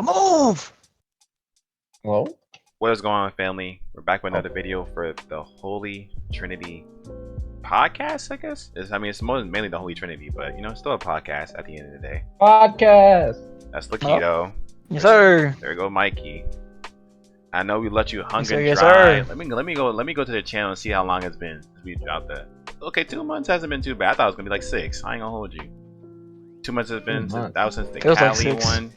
Move! Hello? What is going on, family? We're back with another video for the Holy Trinity podcast, I guess. It's mainly the Holy Trinity, but it's still a podcast at the end of the day. Podcast! That's Laquito. Yes, sir. There we go, Mikey. I know we let you hunger Yes, dry. sir. Let me go to the channel and see how long it's been since we dropped that. Okay, 2 months hasn't been too bad. I thought it was gonna be like 6. I ain't gonna hold you. 2 months has been since the Feels like Cali 6. one.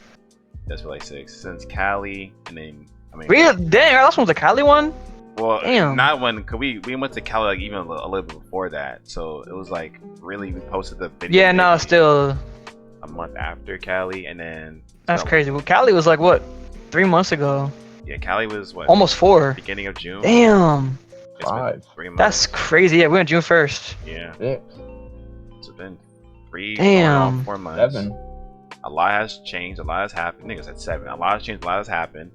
That's for like 6 since Cali, and then Really? Dang, our last one was the Cali one? Well, Damn. not when, cause we went to Cali like even a little bit before that, so it was like really we posted the video. Yeah, no, still. A month after Cali, and then That's crazy. Well, Cali was like, what, 3 months ago? yeah, Cali was what? Almost 4. Beginning of June. Damn. It's been 5. 3 months. That's crazy. Yeah, we went June 1st. Yeah. 6. It's been 3, Damn. 4 months. 7. A lot has changed. A lot has happened. Niggas said 7. A lot has changed. A lot has happened.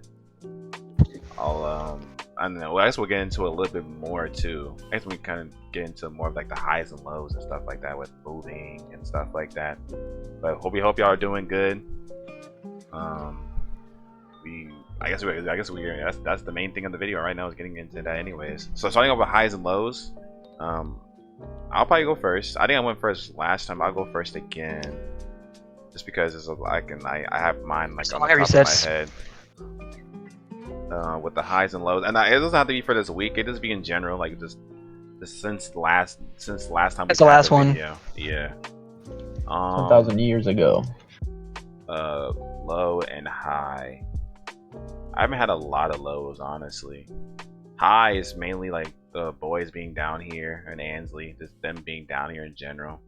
I don't know. Well, I guess we'll get into it a little bit more too. I guess we kind of get into more of like the highs and lows and stuff like that with moving and stuff like that. But we hope y'all are doing good. I guess that's the main thing of the video right now is getting into that anyways. So starting off with highs and lows. I'll probably go first. I think I went first last time. I'll go first again, just because it's I have mine like on the top of my head. With the highs and lows, and it doesn't have to be for this week. It just be in general, like just since last time. That's the last one. Yeah. 1,000 years ago. Low and high. I haven't had a lot of lows, honestly. High is mainly like the boys being down here and Ansley, just them being down here in general.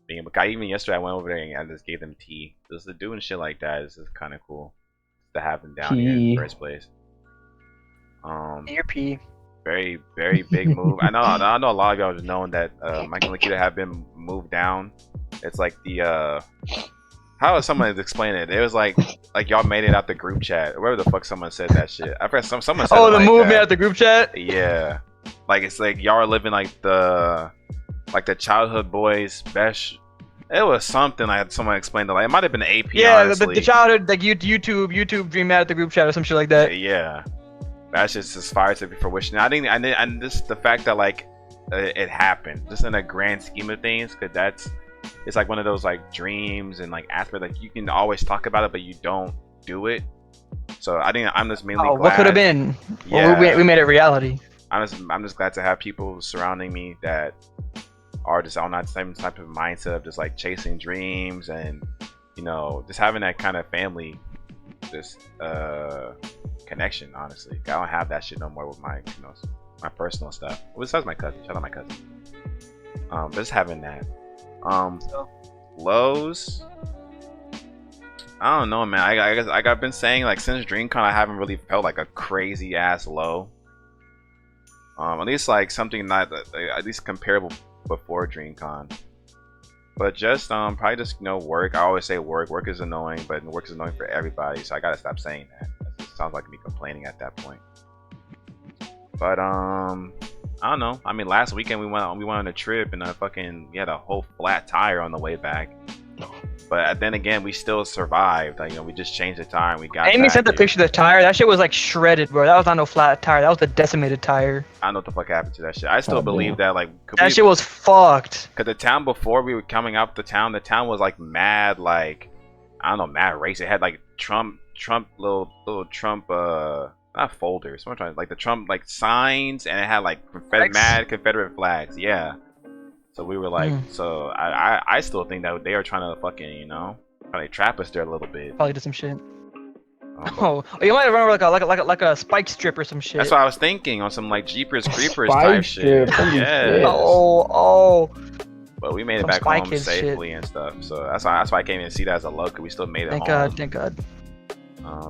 Even yesterday, I went over there and I just gave them tea. Just doing shit like that is just kind of cool to have them down here in the first place. Your pee. Very, very big move. I know a lot of y'all have known that Mikey and Laquito have been moved down. It's like the how was someone explain it? It was like y'all made it out the group chat. Wherever the fuck someone said that shit. I forgot someone said. Oh, the like movement at the group chat. Yeah, like it's like y'all are living like the childhood boys best. It was something like someone explained it. Like it might have been AP. Yeah, honestly. the childhood like YouTube dream at the group chat or some shit like that. Yeah. That's just as far as to be fruition. I think, and just the fact that like it happened, just in a grand scheme of things, because it's like one of those like dreams and like aspect, like you can always talk about it, but you don't do it. So I think I'm just mainly glad. What could have been? Yeah, well, we made it reality. I'm just glad to have people surrounding me that are just on that same type of mindset of just like chasing dreams and just having that kind of family, just connection. Honestly, I don't have that shit no more with my my personal stuff. Besides my cousin, shout out my cousin. Just having that. Lows. I don't know, man. I guess I've been saying like since DreamCon, I haven't really felt like a crazy ass low. At least like something not at least comparable before DreamCon. But just probably just work. I always say work. Work is annoying, but work is annoying for everybody. So I gotta stop saying that. It sounds like me complaining at that point. But I don't know. I mean, last weekend we went on a trip and we had a whole flat tire on the way back. But then again, we still survived. We just changed the tire and we got. Amy sent the picture of the tire. That shit was like shredded, bro. That was not no flat tire. That was the decimated tire. I don't know what the fuck happened to that shit. I still believe that shit was fucked. Cause the town before we were coming up the town was like mad, like I don't know, mad race. It had like Trump little Trump not folders. I'm trying like the Trump like signs, and it had like mad Confederate flags. Yeah. So we were like, so I still think that they are trying to fucking trying to trap us there a little bit. Probably did some shit. Oh, you might have run like a spike strip or some shit. That's what I was thinking, on some like Jeepers Creepers type shit. Yeah. Oh. But we made it back home safely and stuff. So that's why I came in and see that as a low, because we still made it home. Thank God.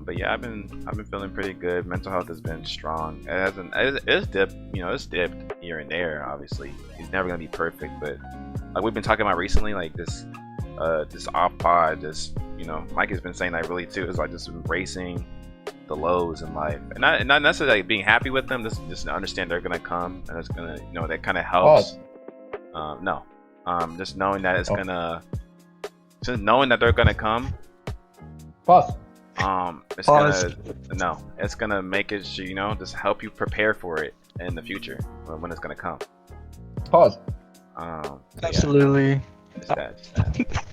But yeah, I've been feeling pretty good. Mental health has been strong. It's dipped, it's dipped here and there. Obviously, it's never gonna be perfect, but like we've been talking about recently, like this off pod, just Mike has been saying that really too. It's like just embracing the lows in life, and not necessarily like being happy with them. Just understand they're gonna come, and it's gonna that kind of helps. No, just knowing that it's gonna, just knowing that they're gonna come. Pause. It's Pause. it's gonna make it, you know, just help you prepare for it in the future when it's gonna come. Pause. Yeah, Absolutely. it's that.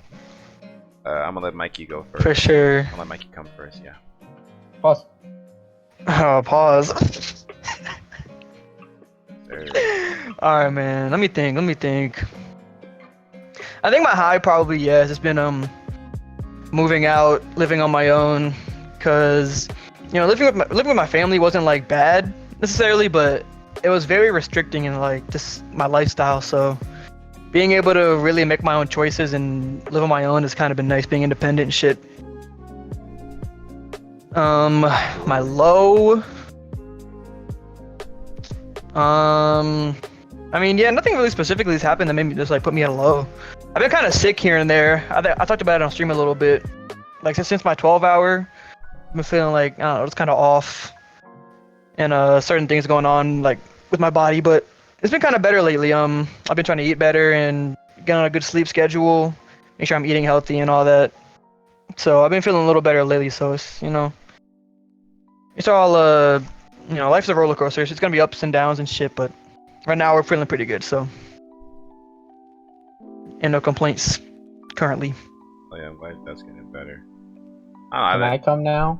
I'm gonna let Mikey go first. For sure. I'll let Mikey come first. Yeah. Pause. Oh, pause. There. Alright, man. Let me think. I think my high probably, yes. It's been, moving out, living on my own. Cause, you know, living with my family wasn't like bad necessarily, but it was very restricting in like just my lifestyle. So being able to really make my own choices and live on my own has kind of been nice, being independent and shit. My low. I mean, yeah, nothing really specifically has happened that made me just like put me at a low. I've been kind of sick here and there. I talked about it on stream a little bit. Like since my 12-hour, I've been feeling like, I don't know, it's kind of off, and certain things going on like with my body, but it's been kind of better lately. I've been trying to eat better and get on a good sleep schedule, make sure I'm eating healthy and all that. So I've been feeling a little better lately. So it's, you know, it's all you know, life's a roller coaster. So it's gonna be ups and downs and shit, but right now we're feeling pretty good. So, and no complaints currently. Oh yeah, I'm glad that's getting better. Can I come now?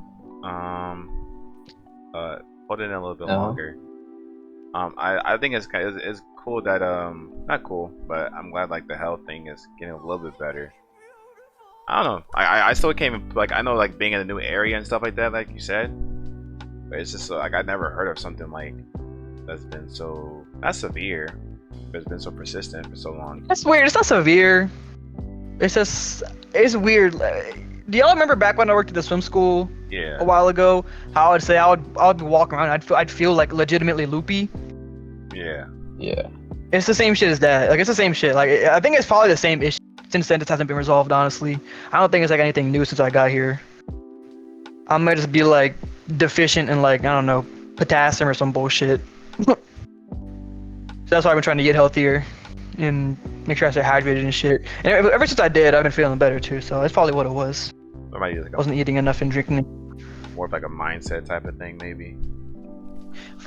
Hold it in a little bit No. longer. I think it's cool that not cool, but I'm glad like the health thing is getting a little bit better. I don't know. I still can't even, like, I know like being in a new area and stuff like that, like you said, but it's just like I never heard of something like that's been so not severe, but it's been so persistent for so long. That's weird. It's not severe. It's just, it's weird. Do y'all remember back when I worked at the swim school Yeah. a while ago? How I would say I would walk around, I'd feel like legitimately loopy. Yeah. Yeah. It's the same shit as that. Like it's the same shit. Like I think it's probably the same issue since then. This hasn't been resolved, honestly. I don't think it's like anything new since I got here. I might just be like deficient in like, I don't know, potassium or some bullshit. So that's why I've been trying to get healthier and make sure I stay hydrated and shit. And ever since I did, I've been feeling better too. So that's probably what it was. It might be like I wasn't eating enough and drinking. more of like a mindset type of thing, maybe.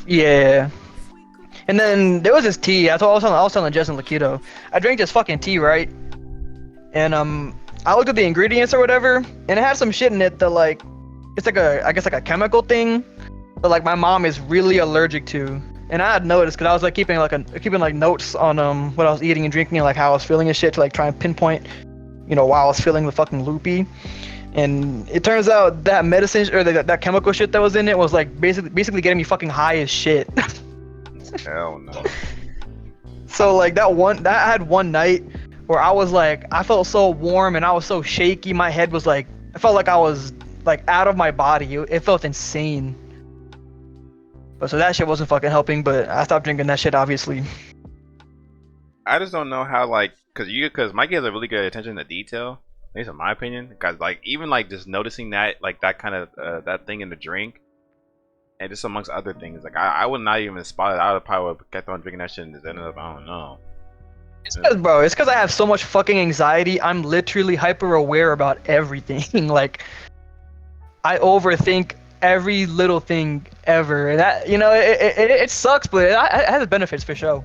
Yeah. And then there was this tea. I was telling Jess and Laquito. I drank this fucking tea, right? And I looked at the ingredients or whatever, and it had some shit in it that like, it's like I guess like a chemical thing, but like my mom is really allergic to. And I had noticed because I was like keeping like notes on what I was eating and drinking and like how I was feeling and shit to like try and pinpoint, you know, why I was feeling the fucking loopy. And it turns out that medicine or that chemical shit that was in it was like basically getting me fucking high as shit. Hell no. So like I had one night where I was like, I felt so warm and I was so shaky. My head was like, I felt like I was like out of my body. It felt insane. But so that shit wasn't fucking helping, but I stopped drinking that shit obviously. I just don't know how, like, cause Mikey has a really good attention to detail, at least in my opinion. Because like even like just noticing that, like that kind of that thing in the drink, and just amongst other things, like I would not even spot it. I would probably have kept on drinking that shit and just ended up, I don't know. It's because I have so much fucking anxiety. I'm literally hyper aware about everything. Like I overthink every little thing ever. And that, you know, it sucks, but it has benefits for sure.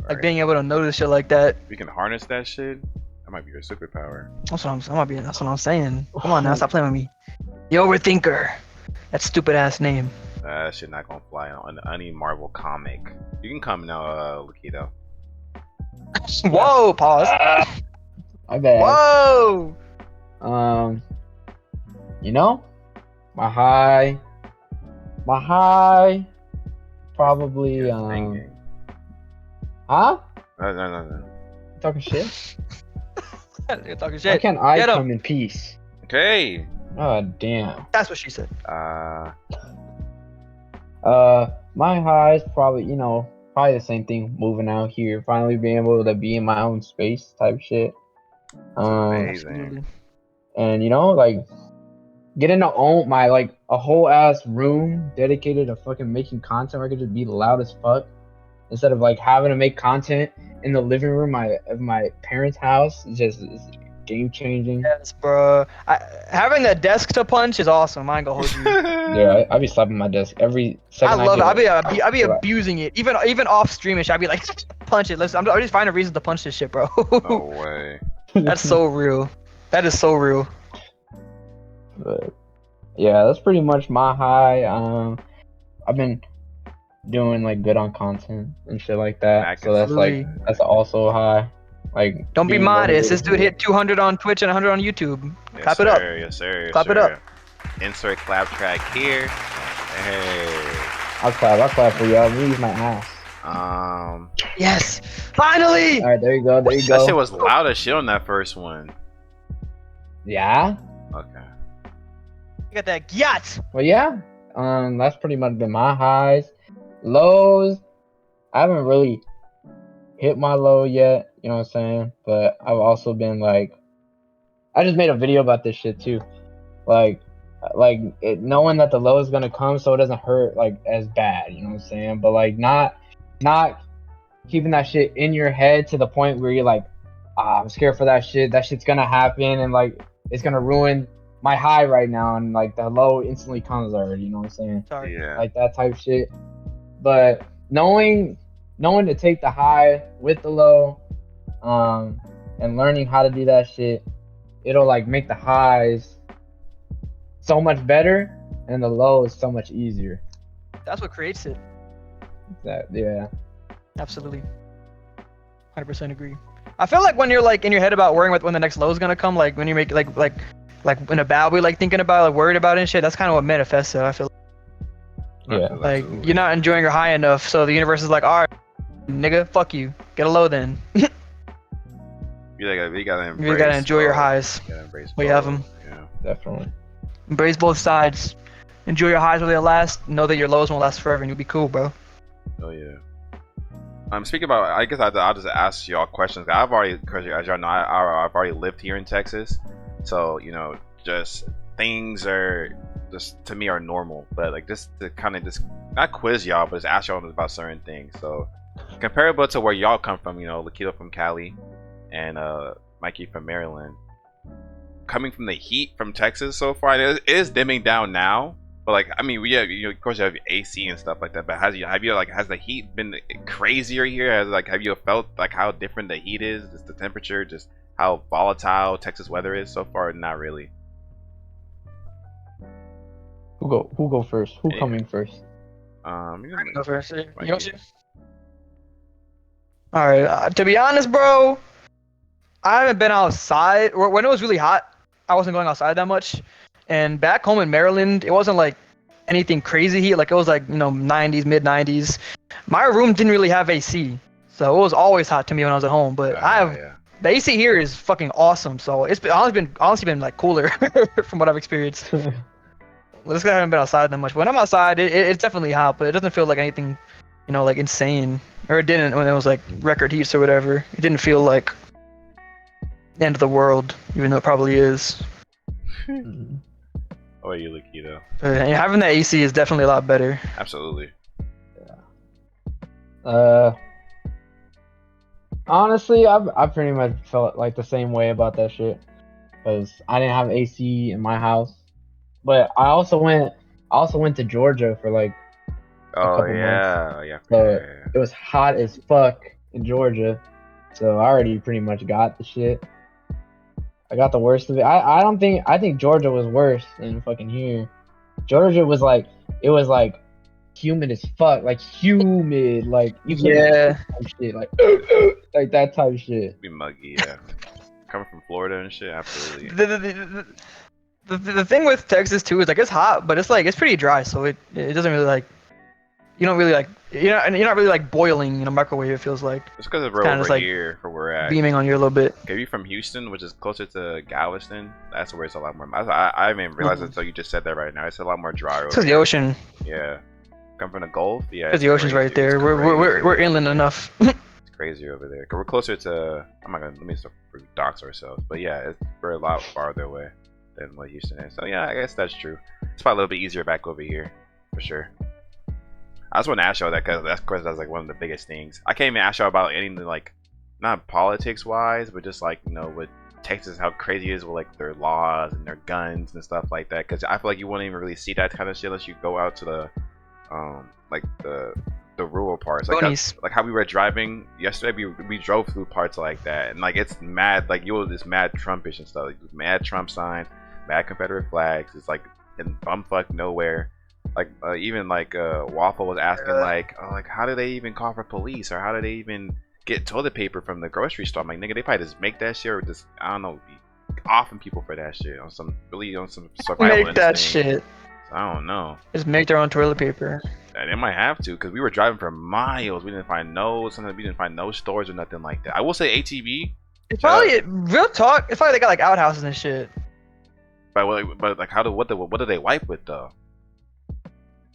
Like being able to notice shit like that. If you can harness that shit, that might be your superpower. That's what I'm saying. Come on now, stop playing with me. The overthinker. That stupid ass name. That shit not gonna fly on any Marvel comic. You can come now, Laquito. Whoa, pause. My bad. Whoa. You know, my high, probably You're thinking. huh? No. Talking shit? You're talking Why shit. can't I Get 'em. come in peace? Okay. Oh damn. That's what she said. My high is probably, you know, probably the same thing. Moving out here, finally being able to be in my own space, type shit. Amazing. And you know, like getting to own my like a whole ass room dedicated to fucking making content where I could just be loud as fuck instead of like having to make content in the living room of my parents' house. It's game changing. Yes, bro. Having a desk to punch is awesome. I ain't gonna hold you. Yeah, I be slapping my desk every I second love it. get I'll be abusing it. Even off streamish, I'll be like, punch it. Listen, I'm just finding reasons to punch this shit, bro. No way. That's so real. That is so real. But yeah, that's pretty much my high. I've been doing like good on content and shit like that. So that's like Absolutely. that's also high. Like Don't be being modest. motivated This to dude do it. hit 200 on Twitch and 100 on YouTube. Yes, Clap it up. sir. Yes, sir. Yes, Clap sir. it up. Insert clap track here. Hey. I'll clap for y'all. I'm use my ass. Yes. Finally. All right, there you go. There you That go. shit was loud as shit on that first one. Yeah. Okay. You got that yacht. Well, yeah. That's pretty much been my highs. Lows, I haven't really hit my low yet. You know what I'm saying? But I've also been like, I just made a video about this shit too. Like knowing that the low is gonna come, so it doesn't hurt like as bad. You know what I'm saying? But like not keeping that shit in your head to the point where you're like, I'm scared for that shit. That shit's gonna happen, and like it's gonna ruin my high right now, and like the low instantly comes already. You know what I'm saying? Sorry. Yeah. Like that type shit. But knowing to take the high with the low, and learning how to do that shit, it'll like make the highs so much better, and the low is so much easier. That's what creates it. Yeah. Absolutely. 100% agree. I feel like when you're like in your head about worrying about when the next low is gonna come, like when you make like in a bad way, like thinking about, like worried about it and shit, that's kind of what manifests it. I feel Yeah. like you're not enjoying your high enough, so the universe is like, all right, nigga, fuck you, get a low then. You gotta embrace. You gotta enjoy your both. highs. You gotta embrace We have both. 'em. Yeah. Definitely. Embrace both sides. Enjoy your highs while they last. Know that your lows won't last forever, and you'll be cool, bro. Oh yeah. Speaking about, I guess I'll just ask y'all questions. I've already, cause as y'all know, I've already lived here in Texas, so you know, just things are just to me are normal. But like just to kind of just not quiz y'all, but just ask y'all about certain things. So comparable to where y'all come from, you know, Laquito from Cali, and Mikey from Maryland. Coming from the heat from Texas so far, it is dimming down now. But like, I mean, yeah, you know, of course you have AC and stuff like that. But has the heat been crazier here? Have you felt like how different the heat is, just the temperature, just how volatile Texas weather is so far? Not really. Who go first? Who Yeah. coming first? You know, Go first. You Mikey. want to? All right. To be honest, bro, I haven't been outside. When it was really hot, I wasn't going outside that much. And back home in Maryland, it wasn't like anything crazy heat. Like it was like, you know, 90s, mid 90s. My room didn't really have AC, so it was always hot to me when I was at home. But yeah. the AC here is fucking awesome. So it's honestly been like cooler from what I've experienced. Well, this guy haven't been outside that much. When I'm outside, it's definitely hot, but it doesn't feel like anything, you know, like insane. Or it didn't when it was like record heats or whatever. It didn't feel like the end of the world, even though it probably is. Oh, you Laquito. Having that AC is definitely a lot better. Absolutely. Honestly, I pretty much felt like the same way about that shit, because I didn't have AC in my house. But I also went to Georgia for like Oh couple yeah, yeah. So it was hot as fuck in Georgia, so I already pretty much got the shit. I got the worst of it. I think Georgia was worse than fucking here. Georgia was like, it was like humid as fuck, like humid, like you Yeah. shit, like like that type of shit. Be muggy, yeah. Coming from Florida and shit, absolutely. The thing with Texas too is like it's hot, but it's like it's pretty dry, so it doesn't really like, you don't really like, you're not really like boiling in a microwave. It feels like Just because we're kinda over just, like, here for where we're at. beaming on you a little bit. If you're from Houston, which is closer to Galveston, that's where it's a lot more. I didn't even realize it until you just said that right now. It's a lot more drier. It's because the ocean. Yeah. Come from the Gulf, yeah. Because the ocean's right there. We're inland enough. It's crazy over there. 'Cause we're closer to. I'm not gonna let me dox ourselves, but yeah, we're a lot farther away than what Houston is. So yeah, I guess that's true. It's probably a little bit easier back over here, for sure. I just want to ask y'all that because that's like one of the biggest things. I can't even ask y'all about anything like, not politics wise, but just like, you know, with Texas, how crazy it is with like their laws and their guns and stuff like that. Because I feel like you wouldn't even really see that kind of shit unless you go out to the like the rural parts, like how we were driving yesterday. We drove through parts like that, and like it's mad, like it's mad Trumpish and stuff, like mad Trump signs, mad Confederate flags. It's like in bumfuck nowhere. Like even like Waffle was asking like, oh, like how do they even call for police, or how do they even get toilet paper from the grocery store? I'm like, nigga, they probably just make that shit, or just, I don't know, be offing people for that shit on some survival make that instinct. shit. I don't know. Just make their own toilet paper. They might have to, because we were driving for miles. We didn't find no stores or nothing like that. I will say ATV. It's probably real talk. It's probably they got like outhouses and shit. But like what do they wipe with though?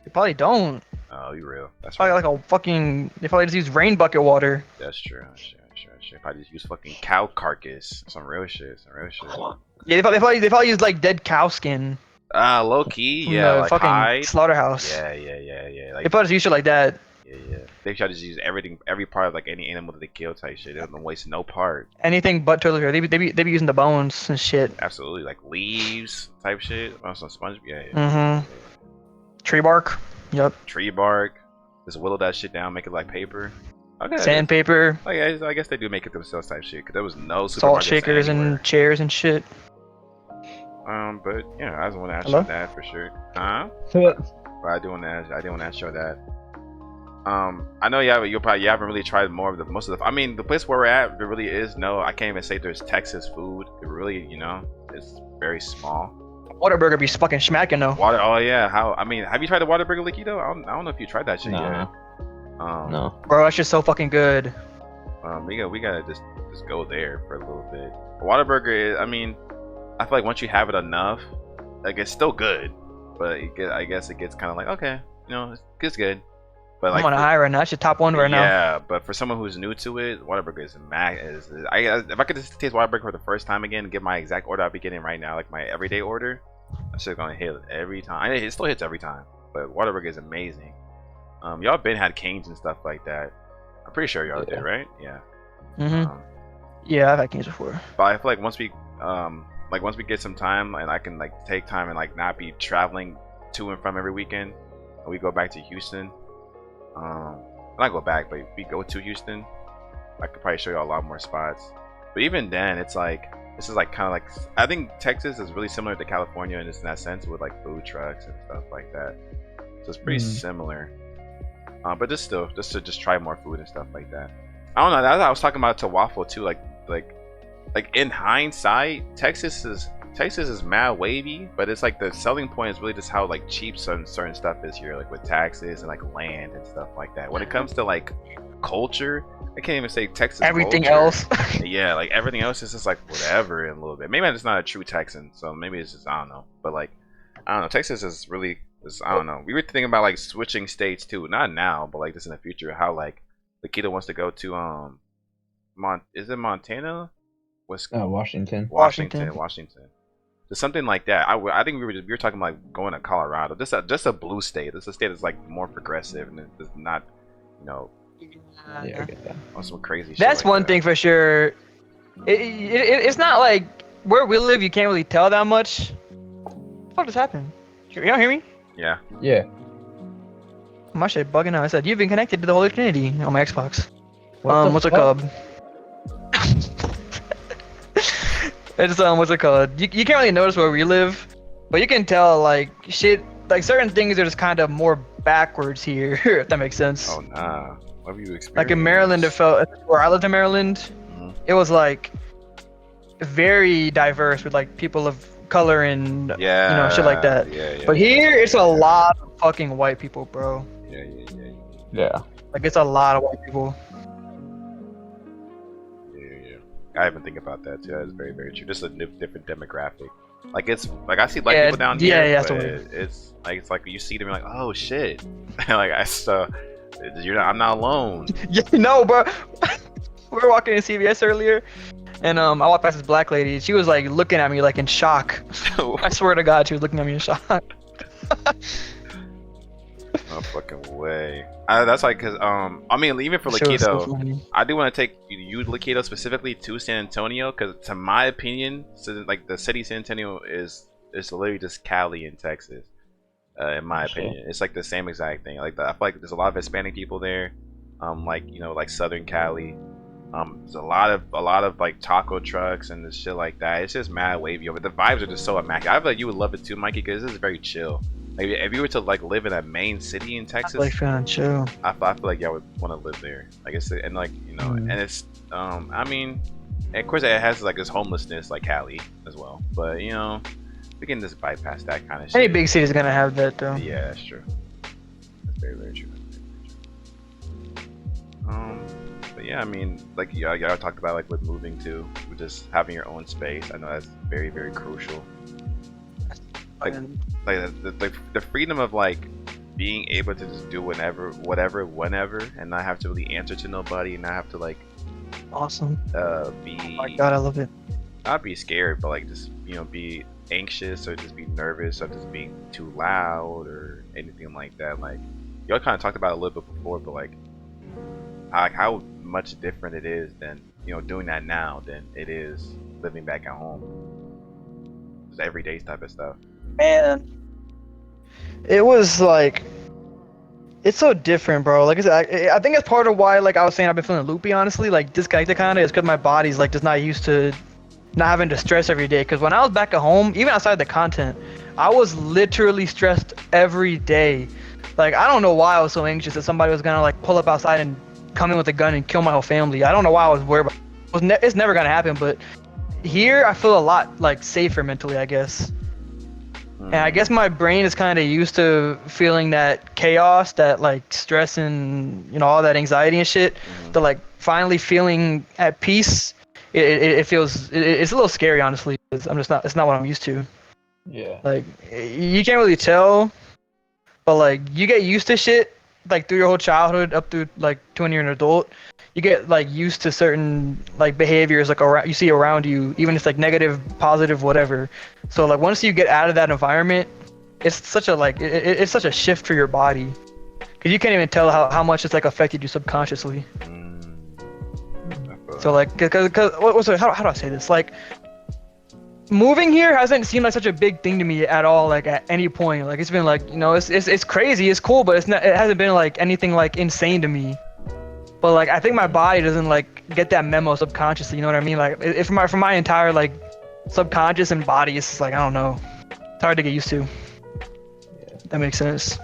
They probably don't. Oh, you real? That's Probably right. like a fucking. They probably just use rain bucket water. That's true. Probably just use fucking cow carcass. Some real shit. Yeah, they probably use like dead cow skin. Low key, yeah, like fucking hide. slaughterhouse. Yeah. Like, They probably just use shit like that. yeah. They try to just use every part of like any animal that they kill type shit. They don't waste no part. Anything but toilet paper. They be using the bones and shit. Absolutely, like leaves type shit. On some sponge. Yeah. Mhm. Tree bark. Yep. Tree bark. Just whittle that shit down, make it like paper. Okay. Sandpaper. I guess they do make it themselves type shit, because there was no Salt supermarkets shakers anywhere. and chairs and shit. But yeah, I just want to ask Hello? you that for sure. Huh? But But I do want to ask you that. I know you haven't really tried most of the. I mean, the place where we're at, there really is no. I can't even say there's Texas food. It really, it's very small. Whataburger be fucking smacking though. Water. Oh yeah. Have you tried the Whataburger Laquito? I don't know if you tried that shit yet. no. Bro, that's just so fucking good. We gotta just go there for a little bit. Whataburger is. I mean, I feel like once you have it enough, like it's still good, but I guess it gets kind of like, okay, it's good. But like, I'm on a high right now. That's your top one right now. Yeah, but for someone who's new to it, Whataburger is if I could just taste Whataburger for the first time again and get my exact order I'll be getting right now, like my everyday order, that shit's gonna hit every time. It still hits every time, but Whataburger is amazing. Y'all been had Canes and stuff like that. I'm pretty sure y'all did, right? Yeah. Mhm. Yeah, I've had Canes before. But I feel like once we get some time and I can like take time and like not be traveling to and from every weekend, and we go back to Houston. Not go back, but we go to Houston, I could probably show you a lot more spots. But even then, it's like this is like kind of like, I think Texas is really similar to California in that sense, with like food trucks and stuff like that. So it's pretty similar. But just to try more food and stuff like that. I don't know. That's what I was talking about to Waffle too. Like in hindsight, Texas is mad wavy, but it's like the selling point is really just how like cheap certain stuff is here, like with taxes and like land and stuff like that. When it comes to like culture, I can't even say Texas. Everything culture. else. Yeah, like everything else is just like whatever in a little bit. Maybe I'm just not a true Texan, so maybe it's just, I don't know. But like, I don't know. Texas is really, I don't know. We were thinking about like switching states too, not now, but like just in the future. How like Laquito wants to go to is it Montana? Washington. Just something like that. I think we were talking about like going to Colorado. Just a blue state. This is a state that's like more progressive and it's not, Yeah, I get that. on some crazy shit. That's like one that. thing for sure. It's not like where we live. You can't really tell that much. What the fuck just happened? You don't hear me? Yeah. Yeah. My shit bugging out. I said you've been connected to the Holy Trinity on my Xbox. What the What's it fuck? called? It's what's it called? You can't really notice where we live, but you can tell like shit. Like certain things are just kind of more backwards here, if that makes sense. Oh nah. What have you experienced? Like in Maryland, it felt where I lived in Maryland, it was like very diverse with like people of color and shit like that. Yeah. But here, it's a lot of fucking white people, bro. Yeah. Like it's a lot of white people. Yeah. I even think about that too. That's very, very true. Just a different demographic. Like it's like I see black people down here. Yeah, but it's like you see them, you're like, oh shit. Like I'm not alone. Yeah, no, bro. We were walking in CVS earlier, and I walked past this black lady. She was like looking at me like in shock. I swear to God, she was looking at me in shock. No fucking way. That's like, cause I mean, even for Show is so Laquito, funny. I do want to take you, Laquito, specifically to San Antonio, cause to my opinion, so like the city San Antonio is literally just Cali in Texas. In my Sure. opinion, it's like the same exact thing. Like I feel like there's a lot of Hispanic people there, like like Southern Cali. There's a lot of like taco trucks and this shit like that. It's just mad wavy over. The vibes are just so immaculate. I feel like you would love it too, Mikey, because this is very chill. Maybe if you were to like live in a main city in Texas, Like feeling chill. I feel like yeah, I would want to live there. Like it's and like and it's I mean, of course it has like this homelessness like Cali as well, but we can just bypass that kind of shit. Any big city's gonna have that though. Yeah, that's true. That's very very true. But yeah, I mean, like y'all talked about like with moving too, with just having your own space. I know that's very very crucial. Like the freedom of like being able to just do whatever, whenever, and not have to really answer to nobody, and not have to like Awesome. be. Oh my god, I love it. Not be scared, but like just be anxious or just be nervous of just being too loud or anything like that. Like y'all kind of talked about it a little bit before, but like how much different it is than doing that now than it is living back at home. Just everyday type of stuff. Man, it was like, it's so different, bro. Like I said, I think it's part of why, like I was saying, I've been feeling loopy, honestly, like disconnected kind of, is because my body's like just not used to not having to stress every day. Because when I was back at home, even outside the content, I was literally stressed every day. Like I don't know why I was so anxious that somebody was gonna like pull up outside and come in with a gun and kill my whole family. I don't know why I was worried about it. It's never gonna happen, but here I feel a lot like safer mentally, I guess. And I guess my brain is kind of used to feeling that chaos, that like stress and all that anxiety and shit. To like finally feeling at peace, it feels it's a little scary, honestly. 'Cause it's not what I'm used to. Yeah. Like you can't really tell, but like you get used to shit like through your whole childhood up through like to when you're an adult. You get like used to certain like behaviors like around you see around you, even if it's like negative, positive, whatever. So like once you get out of that environment, it's such a like it's such a shift for your body, because you can't even tell how much it's like affected you subconsciously. So like because how do I say this, like moving here hasn't seemed like such a big thing to me at all, like at any point. Like it's been like it's crazy, it's cool, but it hasn't been like anything like insane to me. But like I think my body doesn't like get that memo subconsciously, you know what I mean? Like if for my entire like subconscious and body, it's like I don't know, it's hard to get used to. Yeah. That makes sense.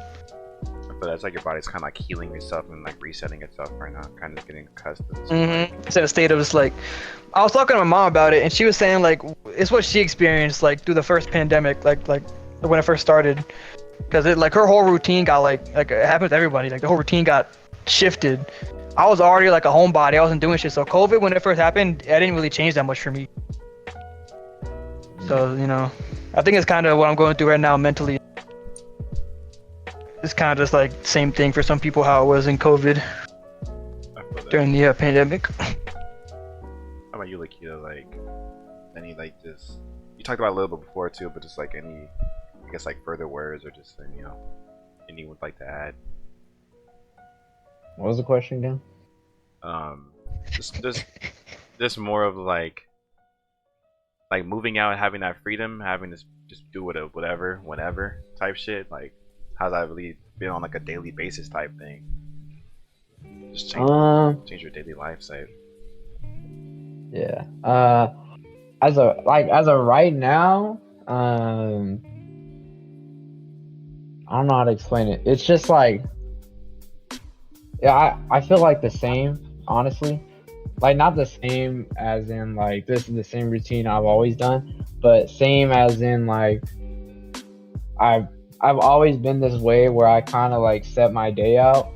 But that's like your body's kind of like healing itself and like resetting itself right now, kind of getting accustomed to It's in a state of just like, I was talking to my mom about it, and she was saying like it's what she experienced like through the first pandemic, like when it first started, because it like her whole routine got like it happened to everybody, like the whole routine got shifted. I was already like a homebody, I wasn't doing shit, so COVID when it first happened, it didn't really change that much for me. So I think it's kind of what I'm going through right now mentally. It's kind of just like same thing for some people how it was in COVID during the pandemic. How about you, Laquito? Like any like this? You talked about it a little bit before too, but just like any, I guess like further words or just anyone would like to add. What was the question again? Just more of like moving out and having that freedom, having to just do whatever, whenever type shit. Like, how's that really been on like a daily basis type thing? Just change your daily life, say. Yeah. As of right now, I don't know how to explain it. It's just like, yeah, I feel like the same, honestly. Like not the same as in like this is the same routine I've always done, but same as in like I've always been this way where I kind of like set my day out,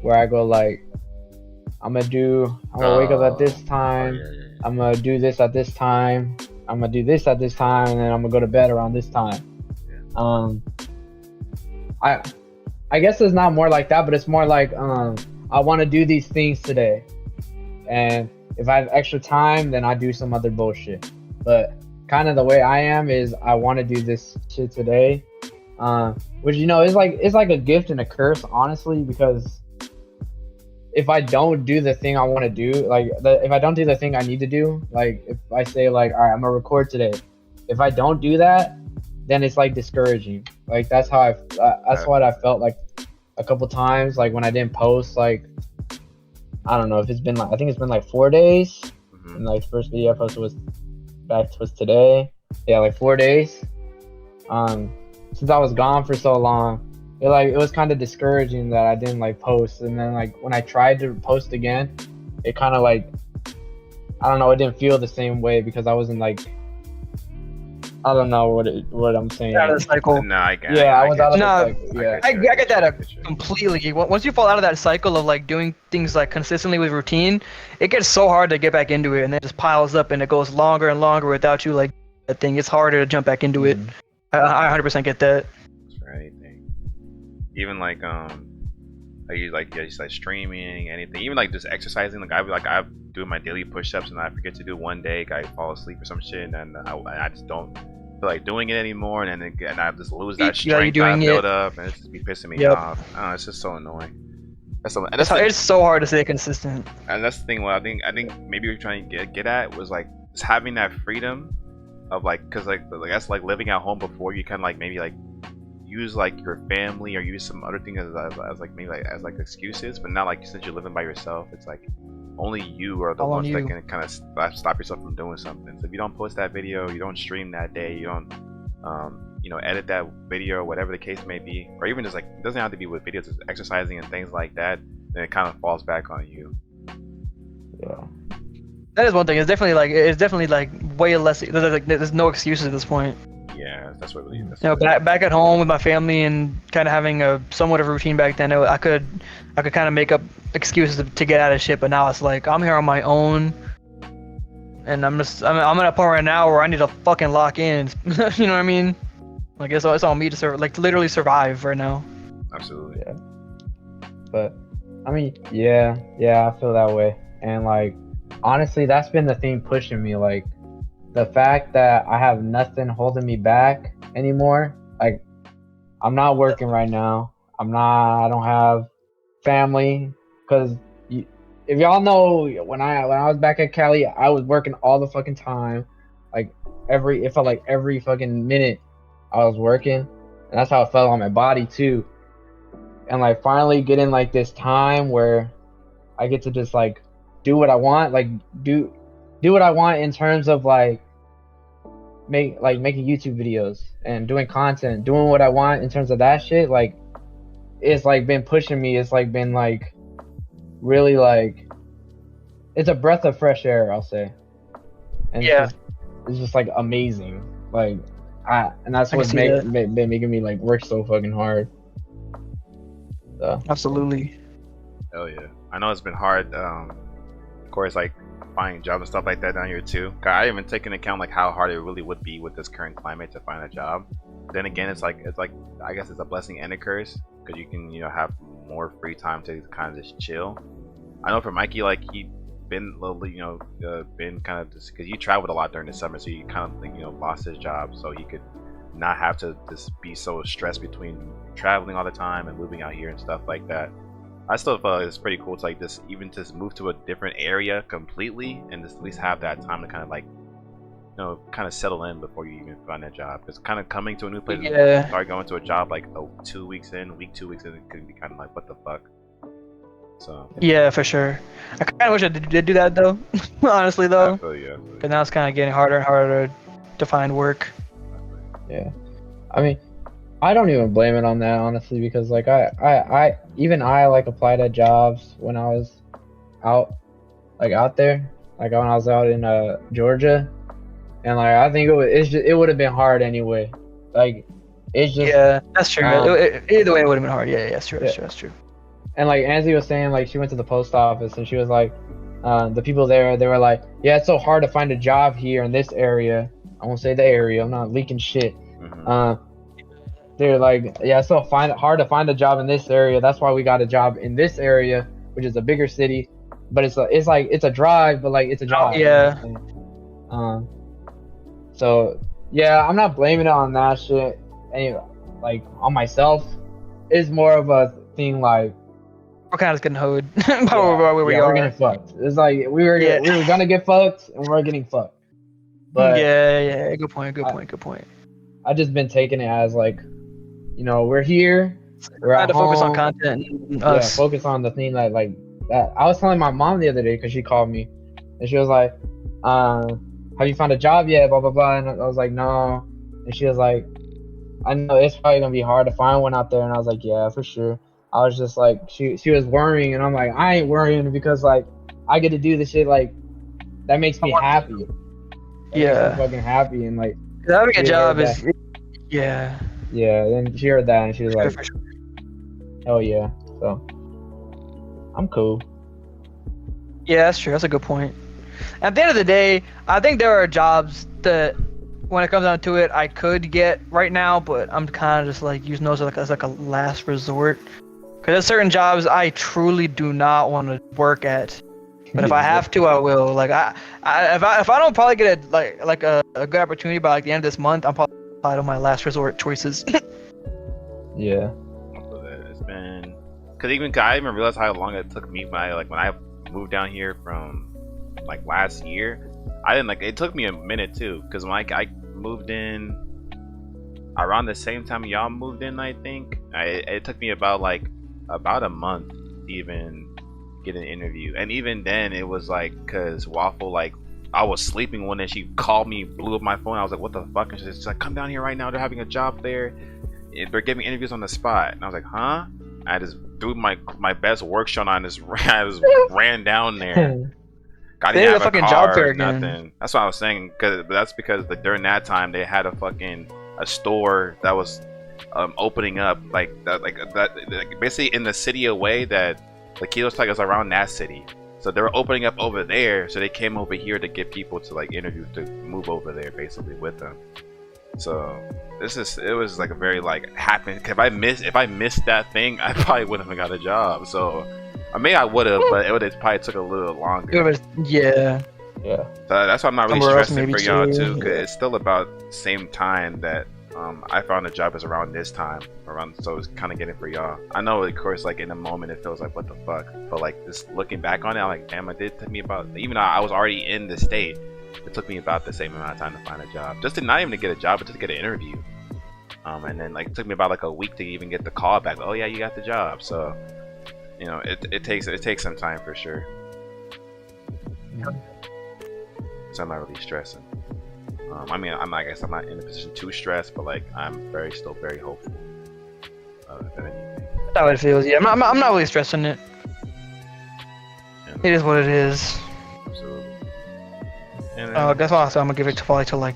where I go like I'm gonna wake up at this time, I'm gonna do this at this time, I'm gonna do this at this time, and then I'm gonna go to bed around this time. I guess it's not more like that, but it's more like I want to do these things today, and if I have extra time, then I do some other bullshit. But kind of the way I am is I want to do this shit today, Which it's like a gift and a curse, honestly, because if I don't do the thing I want to do, if I don't do the thing I need to do, like if I say like, all right, I'm gonna record today, if I don't do that, then it's like discouraging. Like that's what I felt like a couple times, like when I didn't post. Like I don't know if it's been like, I think it's been like 4 days, and like first video I posted was today. Yeah, like 4 days. Since I was gone for so long, it was kind of discouraging that I didn't like post. And then like when I tried to post again, it kind of like, I don't know, it didn't feel the same way because I wasn't like, I don't know what I'm saying. Out of the cycle. No, I get. Yeah, I was out of No, the cycle. Yeah, I get that completely. Once you fall out of that cycle of like doing things like consistently with routine, it gets so hard to get back into it, and then it just piles up and it goes longer and longer without you like that thing. It's harder to jump back into it. I 100% get that. Right. Even like just like streaming, anything, even like just exercising. Like I do my daily push-ups and I forget to do one day, I fall asleep or some shit, and I just don't feel like doing it anymore, and I just lose that strength I build up, and it's just be pissing me off. I don't know, it's just so annoying. It's so hard to stay consistent. And that's the thing. What I think maybe we're trying to get at was like just having that freedom of like, because like that's like living at home before. You kind of like maybe like use like your family or use some other thing as like maybe like as like excuses, but not like since you're living by yourself, it's like only you are the ones that can kind of stop yourself from doing something. So if you don't post that video, you don't stream that day, you don't edit that video or whatever the case may be, or even just like, it doesn't have to be with videos, it's exercising and things like that, then it kind of falls back on you. Yeah, that is one thing. It's definitely like way less. There's no excuses at this point. Yeah, that's what really. Back at home with my family and kind of having a somewhat of a routine back then, I could kind of make up excuses to get out of shit. But now it's like I'm here on my own, and I'm at a point right now where I need to fucking lock in. You know what I mean? Like it's on me to literally survive right now. Absolutely. Yeah. But I mean, yeah, I feel that way, and like honestly, that's been the thing pushing me, like. The fact that I have nothing holding me back anymore. Like, I'm not working right now. I don't have family. Because if y'all know, when I was back at Cali, I was working all the fucking time. Like, every fucking minute I was working. And that's how it felt on my body, too. And, like, finally getting, like, this time where I get to just, like, do what I want. Like, do what I want in terms of like making YouTube videos and doing content, doing what I want in terms of that shit. Like it's like been pushing me. It's like been like really like it's a breath of fresh air, I'll say. And yeah, it's just like amazing. Like and that's what's been making me like work so fucking hard. So, absolutely. Hell yeah. I know it's been hard. Of course, like finding jobs and stuff like that down here too. I didn't even take into account like how hard it really would be with this current climate to find a job. Then again, it's like I guess it's a blessing and a curse, because you can have more free time to kind of just chill. I know for Mikey, like he been been kind of just because you traveled a lot during the summer, so you kind of lost his job, so he could not have to just be so stressed between traveling all the time and moving out here and stuff like that. I still feel like it's pretty cool to like just even just move to a different area completely and just at least have that time to kind of like kind of settle in before you even find that job. Because kind of coming to a new place and start going to a job like 2 weeks in, week 2 weeks in, it could be kind of like what the fuck. So yeah, for sure. I kind of wish I did do that though. Honestly though. I feel you. But now it's kind of getting harder and harder to find work. Yeah, I mean, I don't even blame it on that, honestly, because like I like applied at jobs when I was out there, like when I was out in Georgia, and like I think it would have been hard anyway. Like it's just that's true. Either way, it would have been hard. Yeah, that's true. That's true. And like Angie was saying, like she went to the post office and she was like, the people there, they were like, yeah, it's so hard to find a job here in this area. I won't say the area. I'm not leaking shit. They're like, yeah, it's so hard to find a job in this area. That's why we got a job in this area, which is a bigger city. But it's a drive, but like it's a job. Yeah. So yeah, I'm not blaming it on that shit. Anyway, like on myself is more of a thing like We're kind of getting hoed by yeah, where we we're are. getting fucked. It's like we were Yeah. gonna get fucked and we're getting fucked. But Yeah. Good point. I just been taking it as like, you know, we're here, we're Trying at to focus on home. content and Yeah, us. focus on the thing that like that. I was telling my mom the other day because she called me and she was like, have you found a job yet? Blah blah blah. And I was like, no. And she was like, I know it's probably gonna be hard to find one out there. And I was like, yeah, for sure. I was just like, she was worrying, and I'm like, I ain't worrying because like I get to do the shit like that makes me happy. That makes me Yeah. fucking happy, and like Having a she job heard is. Yeah. yeah. Then she heard that and she was like, For sure. hell yeah. So I'm cool. Yeah, that's true. That's a good point. At the end of the day, I think there are jobs that, when it comes down to it, I could get right now, but I'm kind of just like using those as like a last resort. Because there's certain jobs I truly do not want to work at, but if I have to, I will. Like if I don't probably get a good opportunity by like the end of this month, I'm probably on my last resort choices. Yeah. It's been because I even realized how long it took me when I moved down here from like last year. I didn't it took me a minute too because when I moved in around the same time y'all moved in, I think it took me about a month to even get an interview, and even then it was like because Waffle I was sleeping one day, she called me, blew up my phone. I was like, what the fuck? And she's like, come down here right now, they're having a job there, they're giving interviews on the spot. And I was like, huh? I just threw my best work shirt on, I just ran down there. I They didn't need have a fucking car job fair or again. nothing. That's what I was saying. That's because during that time they had a store that was opening up basically in the city away that Laquito's was around that city. So they were opening up over there. So they came over here to get people to interview to move over there basically with them. So it was a very happen. If I missed that thing, I probably wouldn't have got a job. So I mean, I would have, but it would have probably took a little longer. Yeah. Yeah. So that's why I'm not really Somewhere else stressing maybe for y'all too. too, because it's still about the same time that I found a job is around this time, so it's kind of getting for y'all. I know, of course, in the moment it feels like what the fuck, but just looking back on it, I'm like, damn, it did take me about, even though I was already in the state, it took me about the same amount of time to find a job, just to not even to get a job, but just to get an interview. And then it took me about a week to even get the call back. Oh yeah, you got the job. So you know, it takes some time for sure. So I'm not really stressing. I mean, I guess I'm not in a position to stress, but I'm still very hopeful. If anything. That's how it feels. Yeah, I'm not really stressing it. And, It is what it is. absolutely. And then, That's why I'm gonna give it to probably till the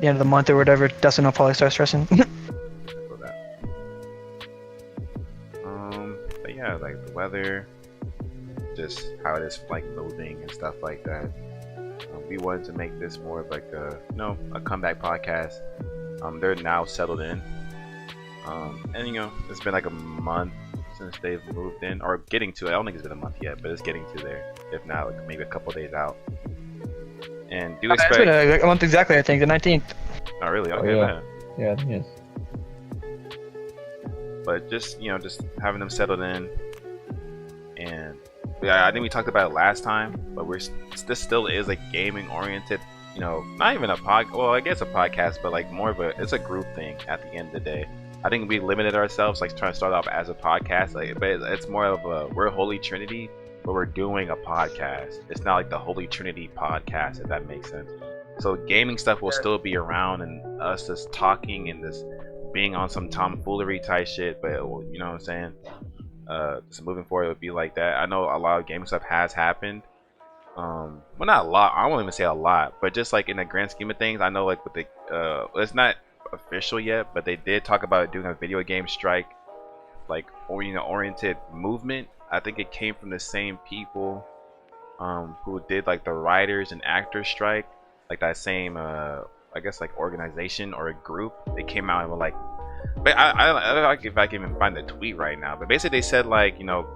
end of the month or whatever. Dustin will probably start stressing. for that. But yeah, the weather, just how it is moving and stuff like that. We wanted to make this more of a comeback podcast. They're now settled in, and it's been a month since they've moved in, or getting to it. I don't think it's been a month yet, but it's getting to there. If not, maybe a couple days out. And do It's expect been a month exactly. I think the 19th. Oh really? Okay, yeah. man. Yeah, yes. But just having them settled in, and yeah, I think we talked about it last time, but this still is a gaming oriented, not even a well, I guess a podcast, but more of it's a group thing at the end of the day. I think we limited ourselves trying to start off as a podcast, but it's more of we're Holy Trinity, but we're doing a podcast. It's not the Holy Trinity podcast, if that makes sense. So gaming stuff will still be around, and us just talking and just being on some tomfoolery type shit, but you know what I'm saying? So moving forward, it would be like that. I know a lot of gaming stuff has happened. Well, not a lot. I won't even say a lot, but just in the grand scheme of things, I know with the it's not official yet, but they did talk about doing a video game strike, oriented movement. I think it came from the same people who did the writers and actors strike, that same I guess organization or a group. They came out and were but I don't know if I can even find the tweet right now, but basically they said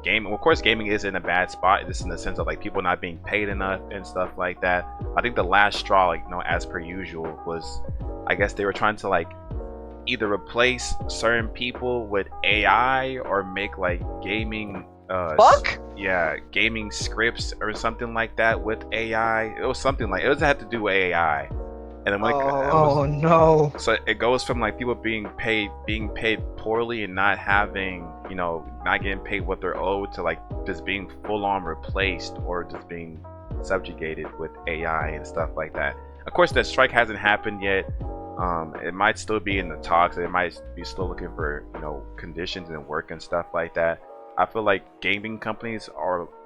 gaming, of course gaming is in a bad spot, just in the sense of people not being paid enough and stuff like that. I think the last straw, as per usual, was I guess they were trying to either replace certain people with AI or make like gaming Fuck. yeah, gaming scripts or something like that with AI. It was something like it had to do with AI. And then when Oh no. so it goes from like people being paid poorly and not having, you know, not getting paid what they're owed to like just being full on replaced or just being subjugated with AI and stuff like that. Of course, the strike hasn't happened yet. It might still be in the talks. It might be still looking for, you know, conditions and work and stuff like that. I feel like gaming companies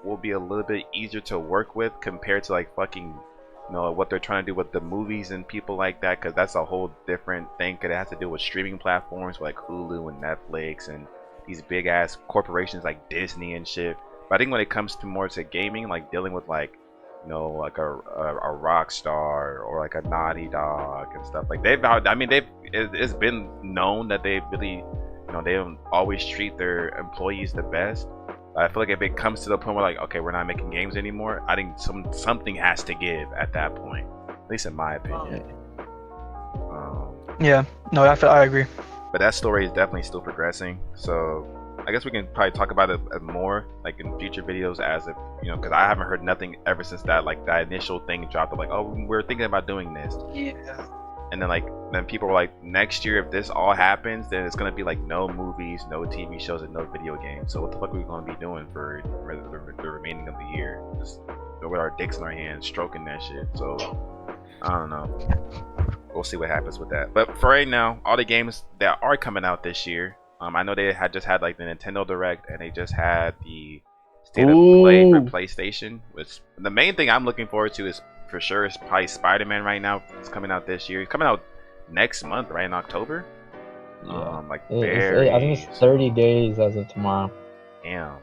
will be a little bit easier to work with compared to like fucking, you know, what they're trying to do with the movies and people like that, because that's a whole different thing. Because it has to do with streaming platforms like Hulu and Netflix and these big ass corporations like Disney and shit. But I think when it comes to more to gaming, like dealing with like, you know, like a Rockstar or like a Naughty Dog and stuff, like it's been known that they really, you know, they don't always treat their employees the best. I feel like if it comes to the point where like, okay, we're not making games anymore, I think something has to give at that point, at least in my opinion. Yeah, no, I agree. But that story is definitely still progressing, so I guess we can probably talk about it more like in future videos, as if, you know, because I haven't heard nothing ever since that initial thing dropped of like, oh, we're thinking about doing this. Yeah. And then people were like, next year if this all happens, then it's gonna be like no movies, no TV shows, and no video games. So what the fuck are we gonna be doing for the remaining of the year? Just with our dicks in our hands, stroking that shit. So I don't know. We'll see what happens with that. But for right now, all the games that are coming out this year, I know they just had like the Nintendo Direct, and they just had the State of Play for PlayStation. Which the main thing I'm looking forward to is, for sure, is probably Spider-Man right now. It's coming out this year. It's coming out next month, right, in October. Yeah. I think it's 30 days as of tomorrow. Damn,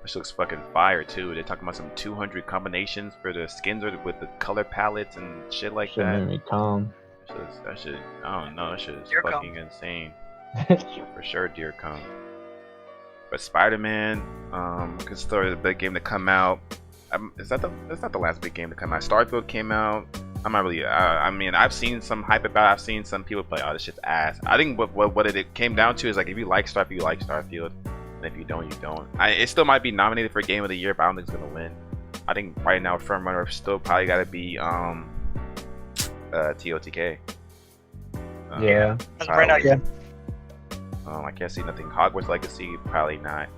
this looks fucking fire too. They're talking about some 200 combinations for the skins or with the color palettes and shit like that. Should make me calm. That shit, I don't know. That shit is Dear fucking insane. For sure, dear come. But Spider-Man, because the big game to come out. That's not the last big game to come out. Starfield came out. I'm not really. I mean, I've seen some hype about it. I've seen some people play, oh, this shit's ass. I think what it came down to is like, if you like Starfield, you like Starfield, and if you don't, you don't. It still might be nominated for Game of the Year, but I don't think it's gonna win. I think right now, front runner still probably gotta be TOTK. Yeah. Right now, yeah. I can't see nothing. Hogwarts Legacy, probably not.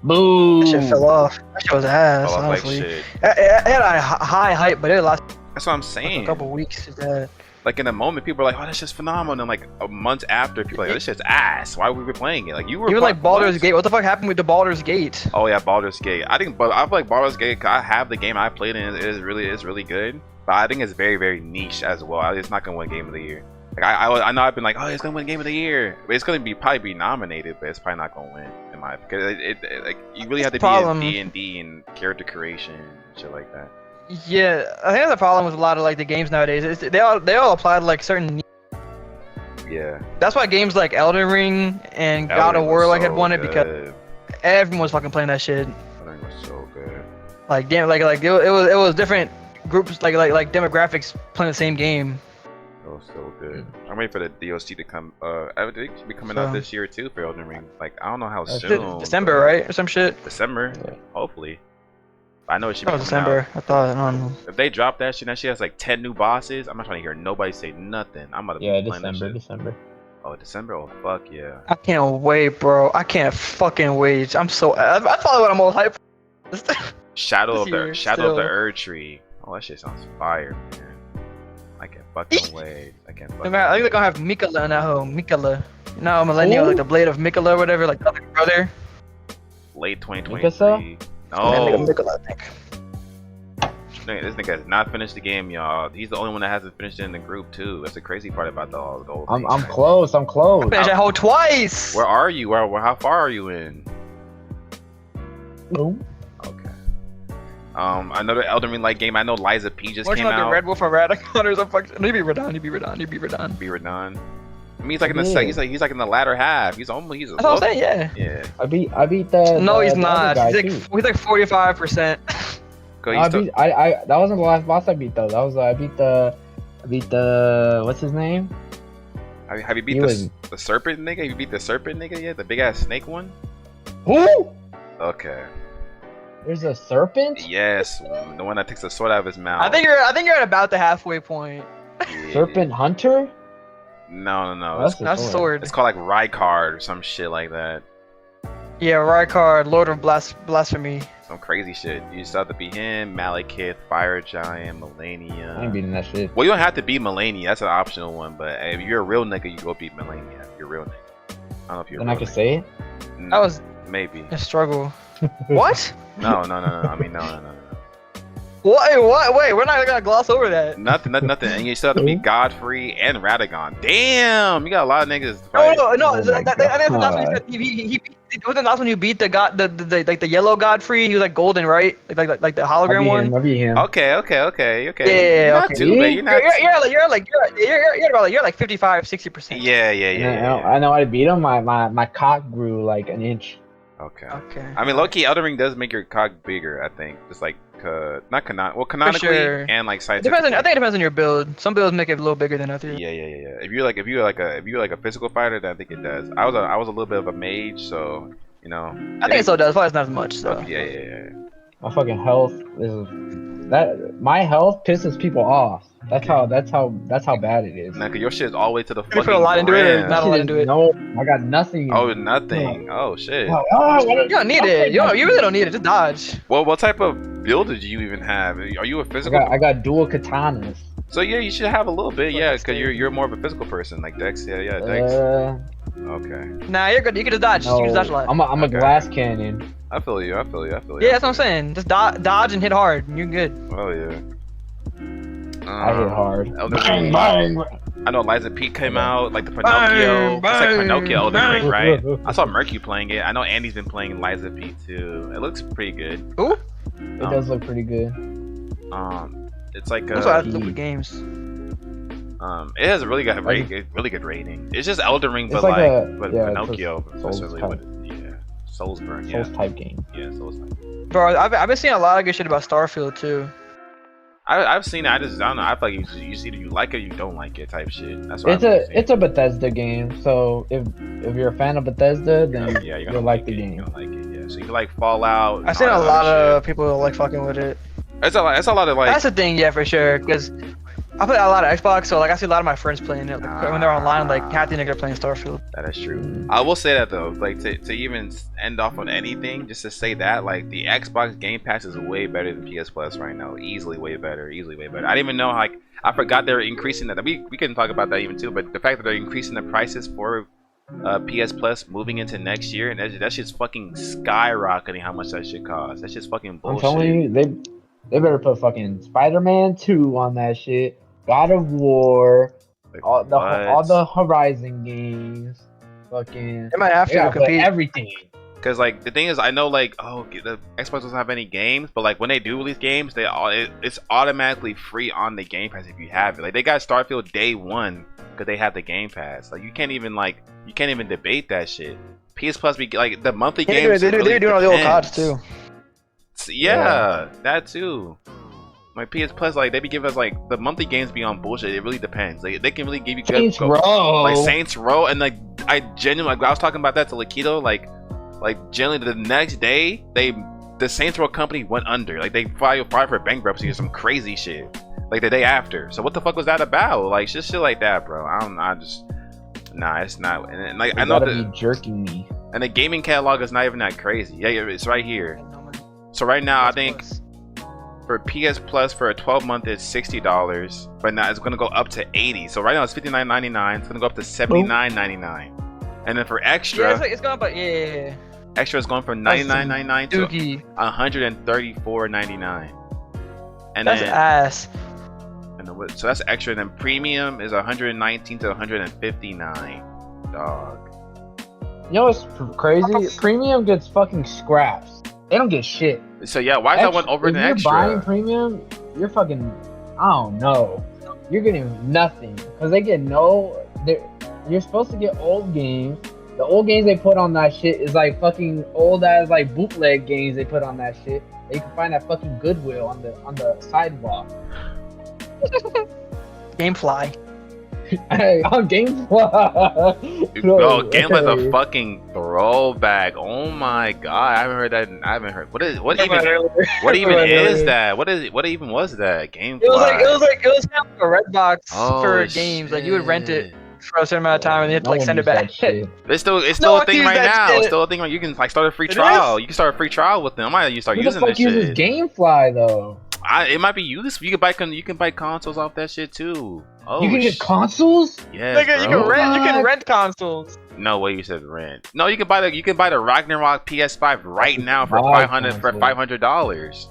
Boo! That shit fell off. That shit was ass, Fell off like honestly. shit. It had a high hype, but it lasted That's what I'm like saying. a couple weeks. Like in the moment, people are like, "Oh, this shit's phenomenal." And then like a month after, people are like, "Oh, this shit's ass. Why were we playing it?" Like you were. Even like Baldur's Gate. What the fuck happened with the Baldur's Gate? Oh yeah, Baldur's Gate. I feel like Baldur's Gate. 'Cause I have the game I played and it is really good. But I think it's very, very niche as well. It's not gonna win Game of the Year. Like I know I've been like, oh, it's gonna win Game of the Year. But it's gonna probably be nominated, but it's probably not gonna win in my, because it like you really have to be in D&D and character creation and shit like that. Yeah, I think that's the problem with a lot of like the games nowadays. They all apply to like certain. Yeah. That's why games like Elden Ring and God of War like had won it, because everyone was fucking playing that shit. Elden Ring was so good. Like damn, like it was different groups like demographics playing the same game. It was so good. I'm waiting for the DLC to come. I think it should be coming out this year too for Elden Ring. Like I don't know how soon. December, right, or some shit. December, Yeah. Hopefully. I know it should be coming December. out. I thought. I don't know. If they drop that shit has like 10 new bosses, I'm not trying to hear nobody say nothing. I'm about to be playing that shit. December. Oh, December? Oh, fuck yeah. I can't wait, bro. I can't fucking wait. I'm so. That's probably what I'm most hyped for. Shadow This of year, the still. Erd Tree. Oh, that shit sounds fire, man. I can't fucking wait. I can't fucking I think they're gonna have Mikola in that home. Mikola. You know, Millennial, like the blade of Mikola or whatever, like the other brother. late 2023. Mikasa? No. Mikola, I think. This nigga has not finished the game, y'all. He's the only one that hasn't finished it in the group too. That's the crazy part about the whole thing. I'm close. I'm close. Finish that hole twice. Where are you? How far are you in? Boom. Okay. Another Elden Ring like game. I know Liza P just Watching came like the out. Red Wolf or Radicon or something. No, you be Radon. You be Radon. Be Radon. I mean, he's like in the he's like in the latter half. He's almost He's. That's what I'm saying. Yeah. Yeah. I beat the. No, he's the not. other guy, He's like 45%. That wasn't the last boss I beat though. I beat the what's his name? Have you beat the serpent nigga? Have you beat the serpent nigga yet? The big ass snake one? Who? Okay. There's a serpent? Yes, the one that takes the sword out of his mouth. I think you're at about the halfway point. Yeah. Serpent hunter? No. That's That's a a sword. sword. It's called like Rykard or some shit like that. Yeah, Rykard, Lord of Blasphemy. Some crazy shit. You still have to beat him, Malekith, Fire Giant, Melania. I ain't beating that shit. Well, you don't have to beat Melania. That's an optional one. But if you're a real nigga, you go beat Melania. If you're a real nigga. I don't know if you're. Then a I real can nigga. say it. That was Maybe. a struggle. What? No. I mean, no. What? Wait, we're not gonna gloss over that. Nothing. And you still have to beat Godfrey and Radagon. Damn, you got a lot of niggas to fight. No. Oh I think that's the last one. God. He it wasn't the last one you beat the god, the like the yellow Godfrey. He was like golden, right? Like the hologram one. I beat him. Okay. Yeah, You're not okay. too bad. You're not. You're like 55-60%. Yeah. I know I beat him. My cock grew like an inch. Okay. Okay. I mean, low-key, Elden Ring does make your cock bigger, I think. Just like, canonically sure. and like I scientifically. think it depends on your build. Some builds make it a little bigger than others. Yeah. If you're like a physical fighter, then I think it does. I was a little bit of a mage, so you know. I think it still does. Probably not as much. So. Yeah. My fucking health is that. My health pisses people off. That's how bad it is. Nah, 'cause your shit is all the way to the You fucking put a lot into it, or gram. not a lot into it. No, I got nothing. Oh, nothing. Oh shit. You don't need it. You really don't need it. Just dodge. Well, what type of build did you even have? Are you a physical? I got dual katanas. So yeah, you should have a little bit, yeah, because Fucking you're more of a physical person, like Dex. Yeah, Dex. Okay. Nah, you're good. You can just dodge. No, You can just dodge a lot. I'm a Okay. glass cannon. I feel you. Yeah, that's what I'm saying. Just dodge and hit hard. And you're good. Oh yeah. I hit hard. Elden Ring. I know Liza Pete came out, like the Pinocchio. It's like Pinocchio Elden Ring, right? I saw Merky playing it. I know Andy's been playing Liza Pete too. It looks pretty good. Ooh. It does look pretty good. It's like That's what I look with games. it has a really good really good rating. It's just Elden Ring, but It's like Pinocchio, Souls especially type. with Soulsburn, Souls type game. yeah, Souls type. Bro, I've been seeing a lot of good shit about Starfield too. I've seen it. I don't know. I feel like you see it, you like it, or you don't like it, type shit. That's what It's a Bethesda game, so if you're a fan of Bethesda, then yeah, you'll like the game. You're gonna like it, yeah. So you like Fallout. I've seen a lot of people like fucking with it. It's a lot of like. That's the thing, yeah, for sure. Because I play a lot of Xbox, so like I see a lot of my friends playing it. Like, when they're online, like half the niggas are playing Starfield. That is true. I will say that though, like to even end off on anything, just to say that like the Xbox Game Pass is way better than PS Plus right now. Easily way better. I didn't even know, like, I forgot they're increasing that. We can talk about that even too, but the fact that they're increasing the prices for PS Plus moving into next year, and that shit's fucking skyrocketing how much that shit costs. That shit's fucking bullshit. I'm telling you, they better put fucking Spider-Man 2 on that shit. God of War, Like, all what? the Horizon games, fucking. They might have to compete. Everything. Because like the thing is, I know like the Xbox doesn't have any games, but like when they do release games, it's automatically free on the Game Pass if you have it. Like they got Starfield day one because they have the Game Pass. Like you can't even debate that shit. PS Plus be like the monthly games. They're doing all the old CODs too. Yeah, that too. My PS Plus, like they be giving us like the monthly games be on bullshit. It really depends. Like they can really give you good Saints Row. like Saints Row, and like I genuinely, like I was talking about that to Laquito, like generally the next day the Saints Row company went under. Like they filed for bankruptcy or some crazy shit. Like the day after. So what the fuck was that about? Like just shit like that, bro. Nah, it's not. And like I know be jerking me. and the gaming catalog is not even that crazy. Yeah, it's right here. So right now I think for PS Plus for a 12-month it's $60, but now it's gonna go up to $80. So right now it's $59.99. It's gonna go up to $79.99, and then for extra, Yeah, it's going, but yeah. extra is going from $99.99 to Dookie. $134.99. And That's then ass. so that's extra. And then premium is $119 to $159. Dog. You know what's crazy? Premium gets fucking scraps. They don't get shit. So yeah, why is that one over if than you're extra? buying premium, you're fucking, I don't know. You're getting nothing because they get you're supposed to get old games. The old games they put on that shit is like fucking old ass like bootleg games they put on that shit. That you can find at fucking Goodwill on the sidewalk. Gamefly. Hey, on Gamefly. Bro, Gameplay's a fucking throwback. Oh my god, I haven't heard that. I haven't heard. What even is that? What even was that? Gamefly. It was kind of like a red box Oh, for games. Like you would rent it shit. for a certain amount of time and you have to like send it back. It's still No a one thing uses right that now. shit. It's still a thing where you can like start a free It trial. is? You can start a free trial with them. I might start Who the using fuck this uses shit. Gamefly though? It might be used. You can buy consoles off that shit too. Oh, You can get consoles? Yes, Nigga, bro. you can rent consoles. No way you said rent. No, you can buy the Ragnarok PS5 right now for Buy $500.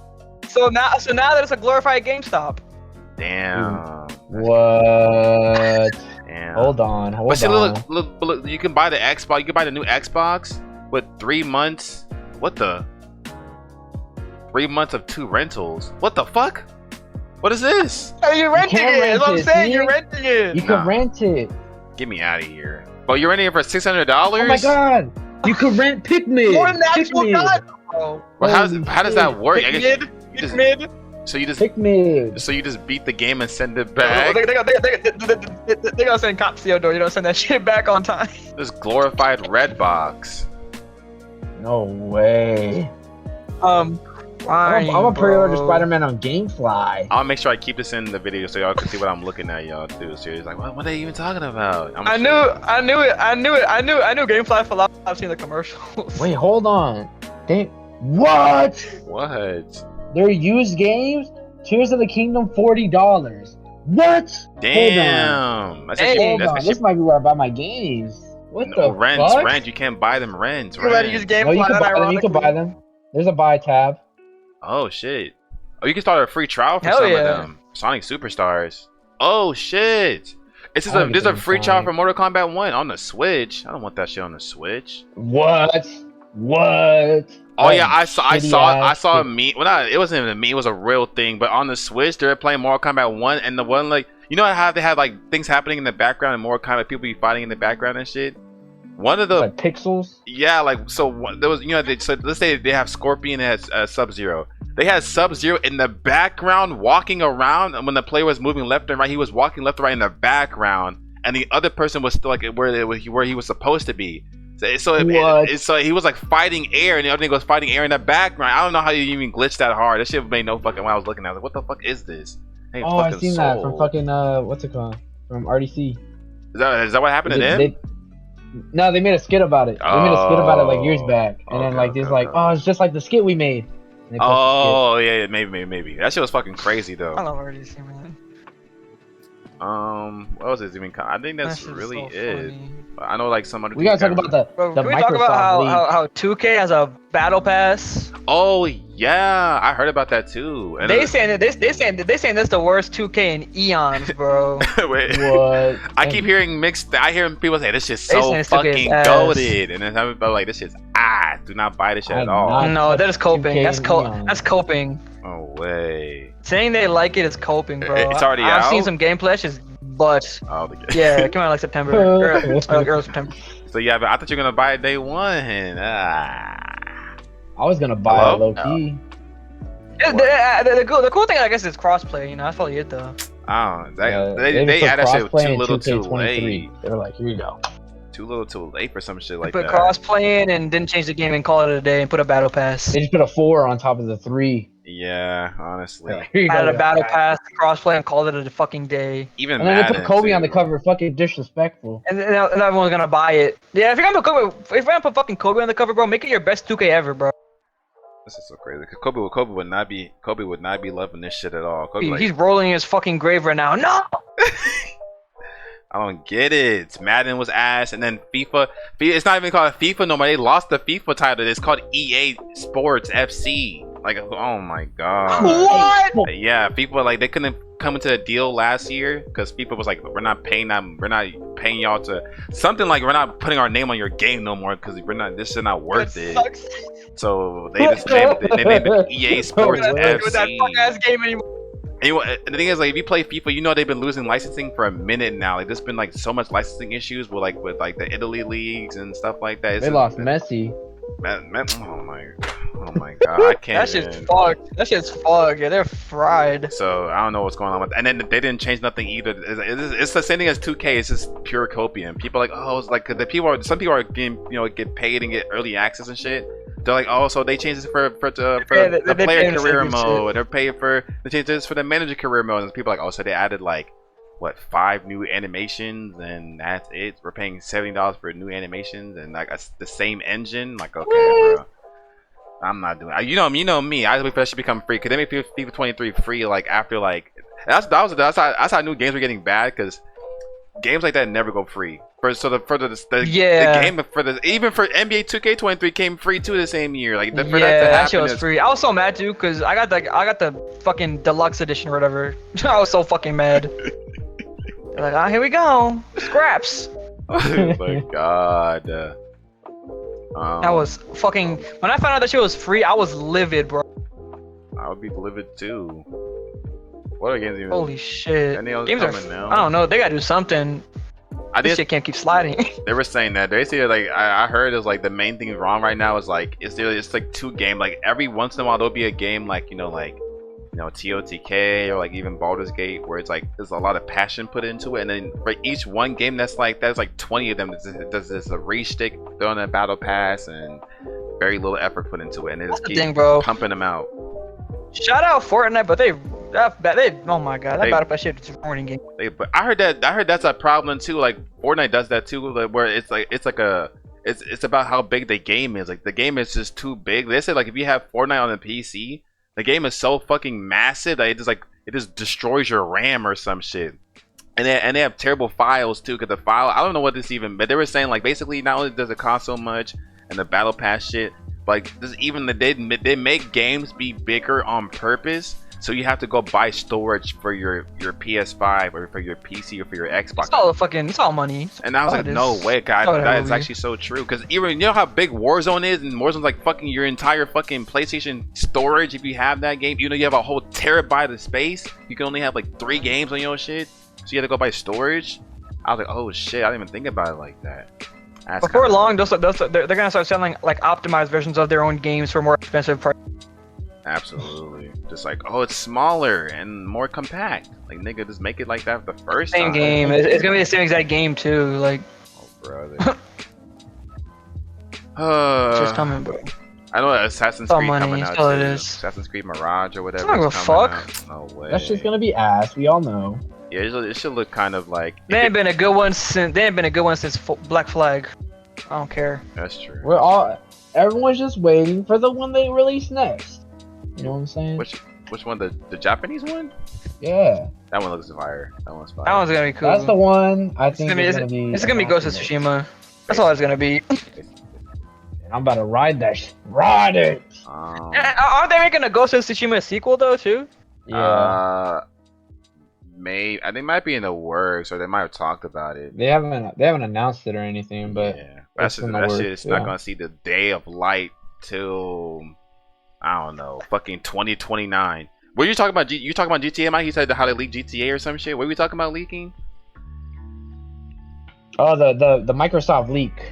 So now that it's a glorified GameStop. Damn. What? Damn. Hold on. But see, look, you can buy the Xbox. You can buy the new Xbox with 3 months. What the? 3 months of 2 rentals. What the fuck? What is this? Hey, you're renting can't it. rent That's what I'm it, saying. see? You're renting it. You can rent it. Get me out of here. But you're renting it for $600? Oh my god! You can rent Pikmin. More than the actual Pikmin. god, bro. Well, Holy how does that work? I guess Pikmin, just- Pikmin. so you just Pikmin. beat the game and send it back. They gonna send cops to your door. You don't send that shit back on time. This glorified red box. No way. I'm gonna pre-order Spider-Man on Gamefly. I'll make sure I keep this in the video so y'all can see what I'm looking at, y'all too. So it's like, what are they even talking about? I knew GameFly for life. I've seen the commercials. Wait, hold on. What? What? They're used games? Tears of the Kingdom, $40. What? Damn. That's Hey, Hold on. This might be where I buy my games. What the rents, fuck? rent. You can't buy them rents. You gotta use Rent. No, you GameFly. can buy them. You can buy them. There's a buy tab. Oh shit. Oh, you can start a free trial for Hell some yeah. of them. Sonic Superstars. Oh shit. There's I don't a get free them trial Sonic. for Mortal Kombat 1 on the Switch. I don't want that shit on the Switch. What? Oh yeah, I Shitty saw a ass meme. Well, not, it wasn't even a meme. It was a real thing. But on the Switch, they're playing Mortal Kombat 1, and the one like you know how they have like things happening in the background and Mortal Kombat people be fighting in the background and shit. One of the like pixels. yeah, like there was so let's say they have Scorpion as Sub-Zero. They had Sub-Zero in the background walking around, and when the player was moving left and right, he was walking left and right in the background, and the other person was still like where he was supposed to be. So he was like fighting air, and the other thing was fighting air in the background. I don't know how you even glitched that hard. That shit made no fucking. When I was looking, I was like, "What the fuck is this?" Hey, Oh, I've fucking seen that soul. from fucking what's it called? From RDC. Is that what happened to them? No, they made a skit about it. They made a skit about it like years back, and then like okay, there's like, oh, it's just like the skit we made. And they posted Oh yeah, maybe. That shit was fucking crazy though. I love RDC, man. What was it even? I think that's That shit's really so it. funny. I know like some other. We gotta talk about Bro, the can we talk about Microsoft leak. how 2K has a battle pass? Oh yeah, I heard about that too. And They saying this is the worst 2K in eons, bro. Wait. What? I keep hearing mixed. I hear people say this shit's They so saying it's 2K fucking ass. goated, and then some people are like this shit's do not buy this shit at I'm all. not- No, that is coping. 2K That's in eons. that's coping. No way. Saying they like it is coping, bro. It's already I've out? seen some gameplay. That's just but Oh, the yeah, it came out like September, early September. So yeah, but I thought you were gonna buy it day one. I was gonna buy Hello? it low key. The cool thing, I guess, is crossplay. You know, that's probably it though. I don't know. They They put added shit crossplay too in little too 2K23. late. They were like, here you go. Too little too late for some shit like Put that. crossplay in and didn't change the game and call it a day and put a battle pass. They just put a 4 on top of the 3. Yeah, honestly. Here you go, Added a battle guys. pass, crossplay, and called it a fucking day. Even And then they Madden, put Kobe on the too. cover. Fucking disrespectful. And everyone's gonna buy it. Yeah, if you're gonna put fucking Kobe on the cover, bro, make it your best 2K ever, bro. This is so crazy. 'Cause Kobe would not be loving this shit at all. Kobe like, He's rolling in his fucking grave right now. No. I don't get it. Madden was ass, and then FIFA. It's not even called FIFA no more. They lost the FIFA title. It's called EA Sports FC. Like, oh my god. What? Yeah, people like they couldn't come into a deal last year because people was like, we're not paying y'all to something like we're not putting our name on your game no more because this is not worth That it. sucks. So they just named it EA Sports With that FC. fuck ass game anymore. Anyway, and the thing is, like, if you play FIFA, you know they've been losing licensing for a minute now. Like, there's been like so much licensing issues with the Italy leagues and stuff like that. They lost Messi. Oh my Oh my god, I can't. That shit's fucked. That shit's fucked. Yeah, they're fried. So I don't know what's going on with. And then they didn't change nothing either. It's the same thing as 2K. It's just pure copium. People are like, oh, it's like some people are getting get paid and get early access and shit. They're like, oh, so they changed this for the player career mode. They're paying for they changed this for the manager career mode. And people are like, oh, so they added like what 5 new animations and that's it. We're paying $70 for new animations and like the same engine. Like, okay, bro. I'm not doing it. You know me. I wait for that shit to become free. Cause they make FIFA 23 free like after like that's how I knew games were getting bad because games like that never go free. The game even for NBA 2K23 came free too the same year. Like that shit was free. I was so mad too because I got the fucking deluxe edition or whatever. I was so fucking mad. Like, oh, here we go, scraps. Oh my god. That was fucking. When I found out that shit was free, I was livid, bro. I would be livid too. What are games even? Holy shit! Games are. Now? I don't know. They gotta do something. This shit can't keep sliding. They were saying that they say like I heard is like the main thing wrong right now is like it's like 2 games. Like every once in a while there'll be a game like TOTK or like even Baldur's Gate where it's like there's a lot of passion put into it, and then for each one game that's like 20 of them does this a rage-stick thrown in a battle pass and very little effort put into it, and they just keep pumping them out. Shout out Fortnite, but they oh my god, that battle pass shit is a warning game. But I heard that's a problem too. Like Fortnite does that too, like, where it's about how big the game is. Like the game is just too big. They said like if you have Fortnite on the PC. The game is so fucking massive that it just destroys your RAM or some shit, and they have terrible files too. Cause the file, I don't know what this even, but they were saying like basically not only does it cost so much and the battle pass shit, but like this even they make games be bigger on purpose, so you have to go buy storage for your PS5 or for your PC or for your Xbox. It's all money. And I was like, no way, God, that is actually so true. Because even you know how big Warzone is, and Warzone's like fucking your entire fucking PlayStation storage. If you have that game, you know you have a whole terabyte of space. You can only have like 3 games on your shit, so you have to go buy storage. I was like, oh shit, I didn't even think about it like that. Before long, they're gonna start selling like optimized versions of their own games for more expensive price. Absolutely. Just like, oh, it's smaller and more compact. Like, nigga, just make it like that the first same time. Game. It's gonna be the same exact game too. Like. Oh, brother. It's just coming, bro. I know Assassin's Creed coming out too. It is. Assassin's Creed Mirage or whatever. I don't give a fuck. Out. No way. That's just gonna be ass. We all know. Yeah, it should look kind of like. They ain't been a good one since Black Flag. I don't care. That's true. Everyone's just waiting for the one they release next. You know what I'm saying? Which one? The Japanese one? Yeah. That one looks fire. That one's fire. That one's gonna be cool. That's the one I think it's gonna be Ghost of Tsushima. That's all it's gonna be. I'm about to ride that shit. Ride it! Aren't they making a Ghost of Tsushima sequel though too? Yeah. Maybe they might be in the works, or they might have talked about it. They haven't announced it or anything, but yeah, that shit is not gonna see the day of light till I don't know, fucking 2029. What are you talking about? You talking about GTA, Mike? He said how they leak GTA or some shit. What are we talking about leaking? Oh, the Microsoft leak.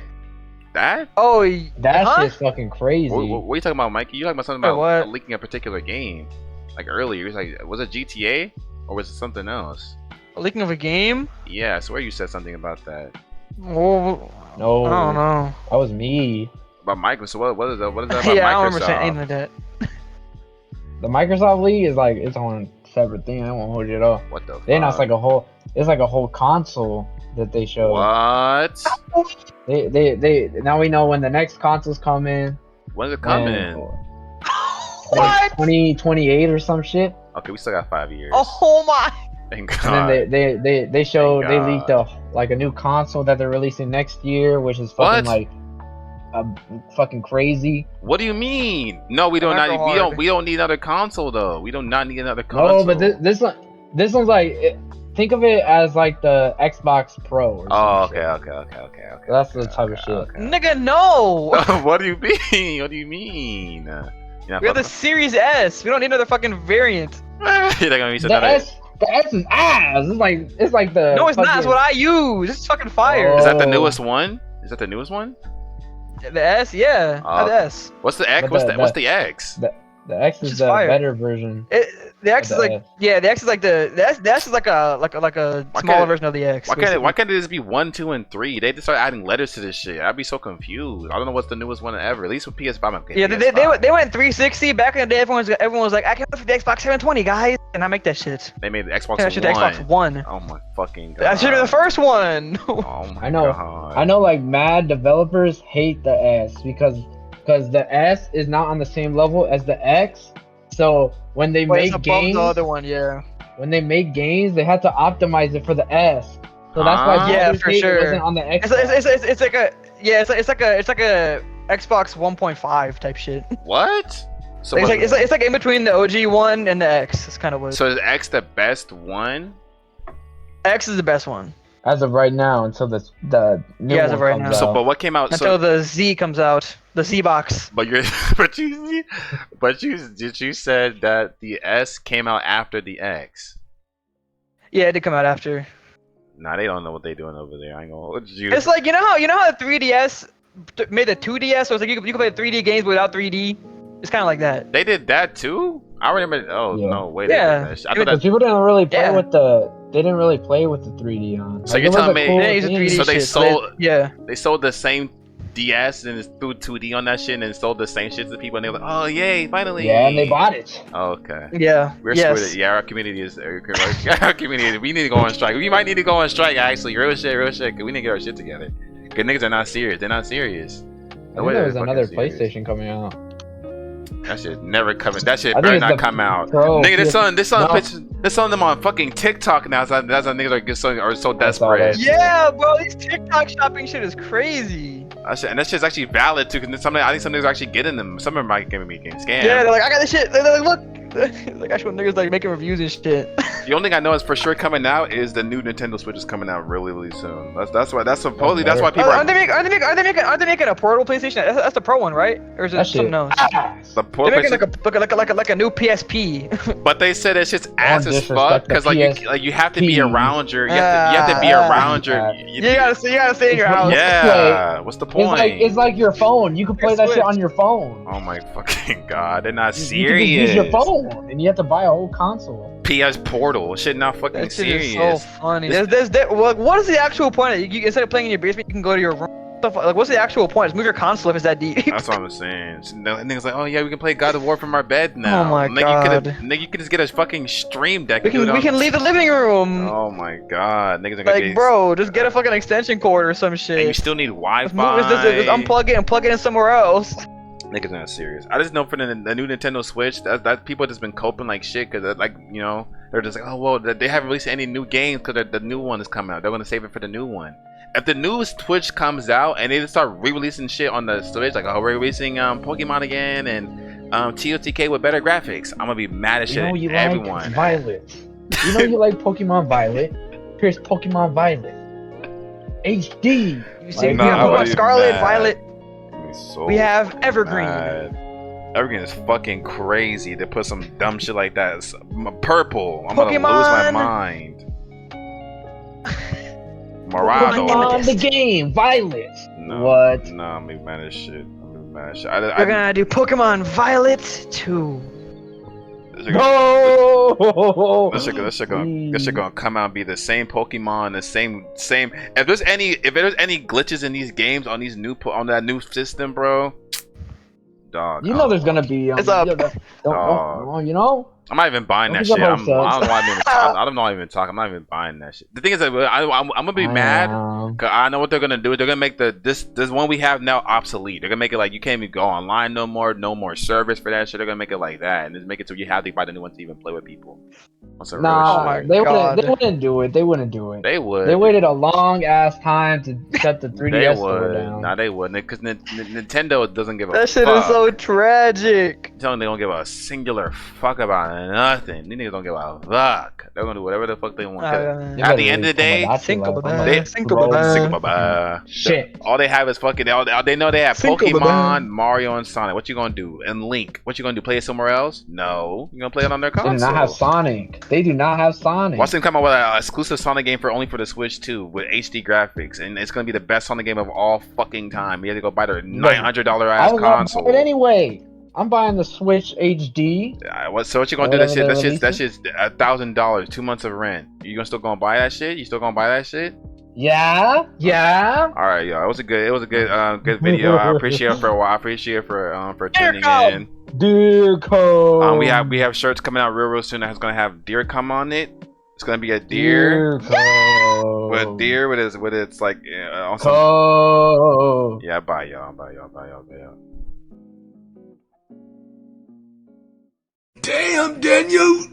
That? Oh, that shit's fucking crazy. What are you talking about, Mikey? You talking about something about leaking a particular game? Like earlier, it's like, was it GTA or was it something else? A leaking of a game? Yeah, I swear you said something about that. Oh, no, I don't know. That was me. About Microsoft? So what is that? What is that about yeah, Microsoft? I don't remember saying anything like that. The Microsoft league is like its own separate thing. I won't hold you at all. What the fuck? Then it's like a whole console that they showed. What? They now we know when the next console's coming. When's it coming? What? 2028 or some shit. Okay, we still got 5 years. Oh my! Thank God. And then they showed they leaked a new console that they're releasing next year, which is fucking like fucking crazy. What do you mean? No, we don't need another console though. We do not need another console. No, but this one's like think of it as like the Xbox Pro. Or okay. That's the type of shit. Okay. Nigga, no. What do you mean? What do you mean? We have the Series S. We don't need another fucking variant. The S is ass. It's like the. No, it's not. It's what I use. It's fucking fire. Is that the newest one? Is that the newest one? The S, yeah, I have the S. What's the X? But What's the X? The X It's is just the fire. better version. The X of is the like S. yeah, the X is like the S is like a Why smaller can't- version of the X. Why basically. can't it just be 1, 2, and 3? They just start adding letters to this shit. I'd be so confused. I don't know what's the newest one ever. At least with PS5, I'm okay. Yeah, they went 360 back in the day. Everyone was like, I can't wait for the Xbox 720, guys, and I make that shit. They made the Xbox That shit the Xbox One. Oh my fucking god. That should be the first one. Oh my I know. god. I know, like mad developers hate the S because the S is not on the same level as the X. So when they Wait, it's make above games, the other one, yeah. when they make games, they had to optimize it for the S. So that's why Huh? Yeah, Baldur's for Gate sure. wasn't on the X. It's like a yeah, it's like a Xbox 1.5 type shit. What? So It's like in between the OG one and the X. It's kind of what. so is X the best one? X is the best one As of right now, until the new Yeah, as one of right comes now. out. So but what came out? until So the Z comes out, the Z box. but you said that the S came out after the X. Yeah, it did come out after. Nah, they don't know what they doing over there. I ain't gonna. It's like you know how the 3DS made the 2DS, so it's like you could play 3D games without 3D. It's kind of like that. They did that too. I remember. Oh Yeah. no, wait. Yeah. They did that shit. I Even thought But people didn't really play Yeah. with the. They didn't really play with the 3D on. So Like, you're it was telling a me- cool They use a thing. 3D So they shit. sold- Yeah. they sold the same DS and it's threw 2D on that shit and then sold the same shit to people and they were like, oh yay, finally. Yeah, and they bought it. Okay. Yeah. We're yes. screwed. Yeah, our community is. Our community. We need to go on strike. We might need to go on strike. Actually, real shit. 'Cause we need to get our shit together. Cause niggas are not serious. They're not serious. I No think way there they're was fucking another serious. PlayStation coming out. That shit never coming. That shit I think better it's not the come out. Pro Nigga, this no. pictures. This on them on fucking TikTok now. That's how niggas are so I saw desperate. that. Yeah, bro, this TikTok shopping shit is crazy. And that shit's actually valid too. Cause I think some niggas are actually getting them. Some of them might be getting scammed. Yeah, they're like, I got this shit. They're like, look. Like actual niggas like making reviews and shit. The only thing I know is for sure coming out is the new Nintendo Switch is coming out really soon. That's why people Aren't they making a portable PlayStation? That's the Pro one, right? Or is it That shit. something else? Ass. the They're making PlayStation- like a new PSP. But they said it's just ass as fuck disrespect the because you have to be PSP. around your you have to be around your You gotta stay in your It's house. what- yeah. What's the point? It's like your phone. You can play that shit Switch. on your phone. Oh my fucking god, they're not You can serious. just use your phone, and you have to buy a whole console. PS Portal, shit, not fucking That shit serious. is so funny. What is the actual point? You, instead of playing in your basement, you can go to your room. Like, what's the actual point? Just move your console if it's that deep. That's what I'm saying. So, niggas like, oh yeah, we can play God of War from our bed now. Oh my God. Nigga, you could just get a fucking stream deck. we and do it can on- leave the living room. Oh my god, niggas are gonna Like, get. bro, just get a fucking extension cord or some And you shit. still need Just Wi-Fi. just unplug it and plug it in somewhere else. Niggas not serious. I just know for the new Nintendo Switch, that people just been coping like shit because like they're just like, oh well, they haven't released any new games because the new one is coming out. They're gonna save it for the new one. If the new Switch comes out and they just start re-releasing shit on the Switch, like oh we're releasing Pokemon again and TOTK with better graphics, I'm gonna be mad as You shit know at you everyone. like Violet. You know you like Pokemon Violet. Here's Pokemon Violet. HD. You see, Like, we nah, have I would Pokemon be Scarlet, mad. Violet. So We have Evergreen. mad. Evergreen is fucking crazy. They put some dumb shit like that. Purple. I'm gonna lose my Pokemon. mind. Morado. Pokemon the game. Violet. No, What? No, I'm gonna be mad as shit. We're gonna do Pokemon Violet 2. No. This shit gonna come out and be the same Pokemon, the same. If there's any glitches in these games on that new system, bro, dog. You know there's gonna be. It's up. You know. I'm not even buying that Don't shit. get I don't your know hopes up. why I'm even talking. I'm not even talking. I'm not even buying that shit. The thing is that I'm gonna be mad. Cause I know what they're gonna do. They're gonna make this one we have now obsolete. They're gonna make it like you can't even go online no more service for that shit. They're gonna make it like that and just make it so you have to buy the new one to even play with people. That's some real Nah, shit. they God. wouldn't do it. They wouldn't do it. They would. They waited a long ass time to shut the 3DS They store would. down. Nah, they wouldn't. Because Nintendo doesn't give a That shit fuck. is so tragic. Tell them they don't give a singular fuck about nothing. These niggas don't give a fuck. They're gonna do whatever the fuck they want. At the end of the day, Cinco, they shit. all they have is fucking. All they know they have Cinco, Pokemon, Mario, and Sonic. What you gonna do? And Link. What you gonna do? Play it somewhere else? No, you gonna play it on their They console. do not have Sonic. They do not have Sonic. Watch them come out with an exclusive Sonic game for only for the Switch 2 with HD graphics, and it's gonna be the best Sonic game of all fucking time. You have to go buy their $900 ass console. But anyway, I'm buying the Switch HD. So what you gonna do? That shit's $1,000. 2 months of rent. You gonna still gonna buy that shit? You still gonna buy that shit? Yeah. All right, yo. It was a good video. I appreciate it for tuning in. Deer come. We have shirts coming out real soon that's gonna have deer come on it. It's gonna be a deer with its like awesome. Yeah, bye y'all. Damn, Daniel!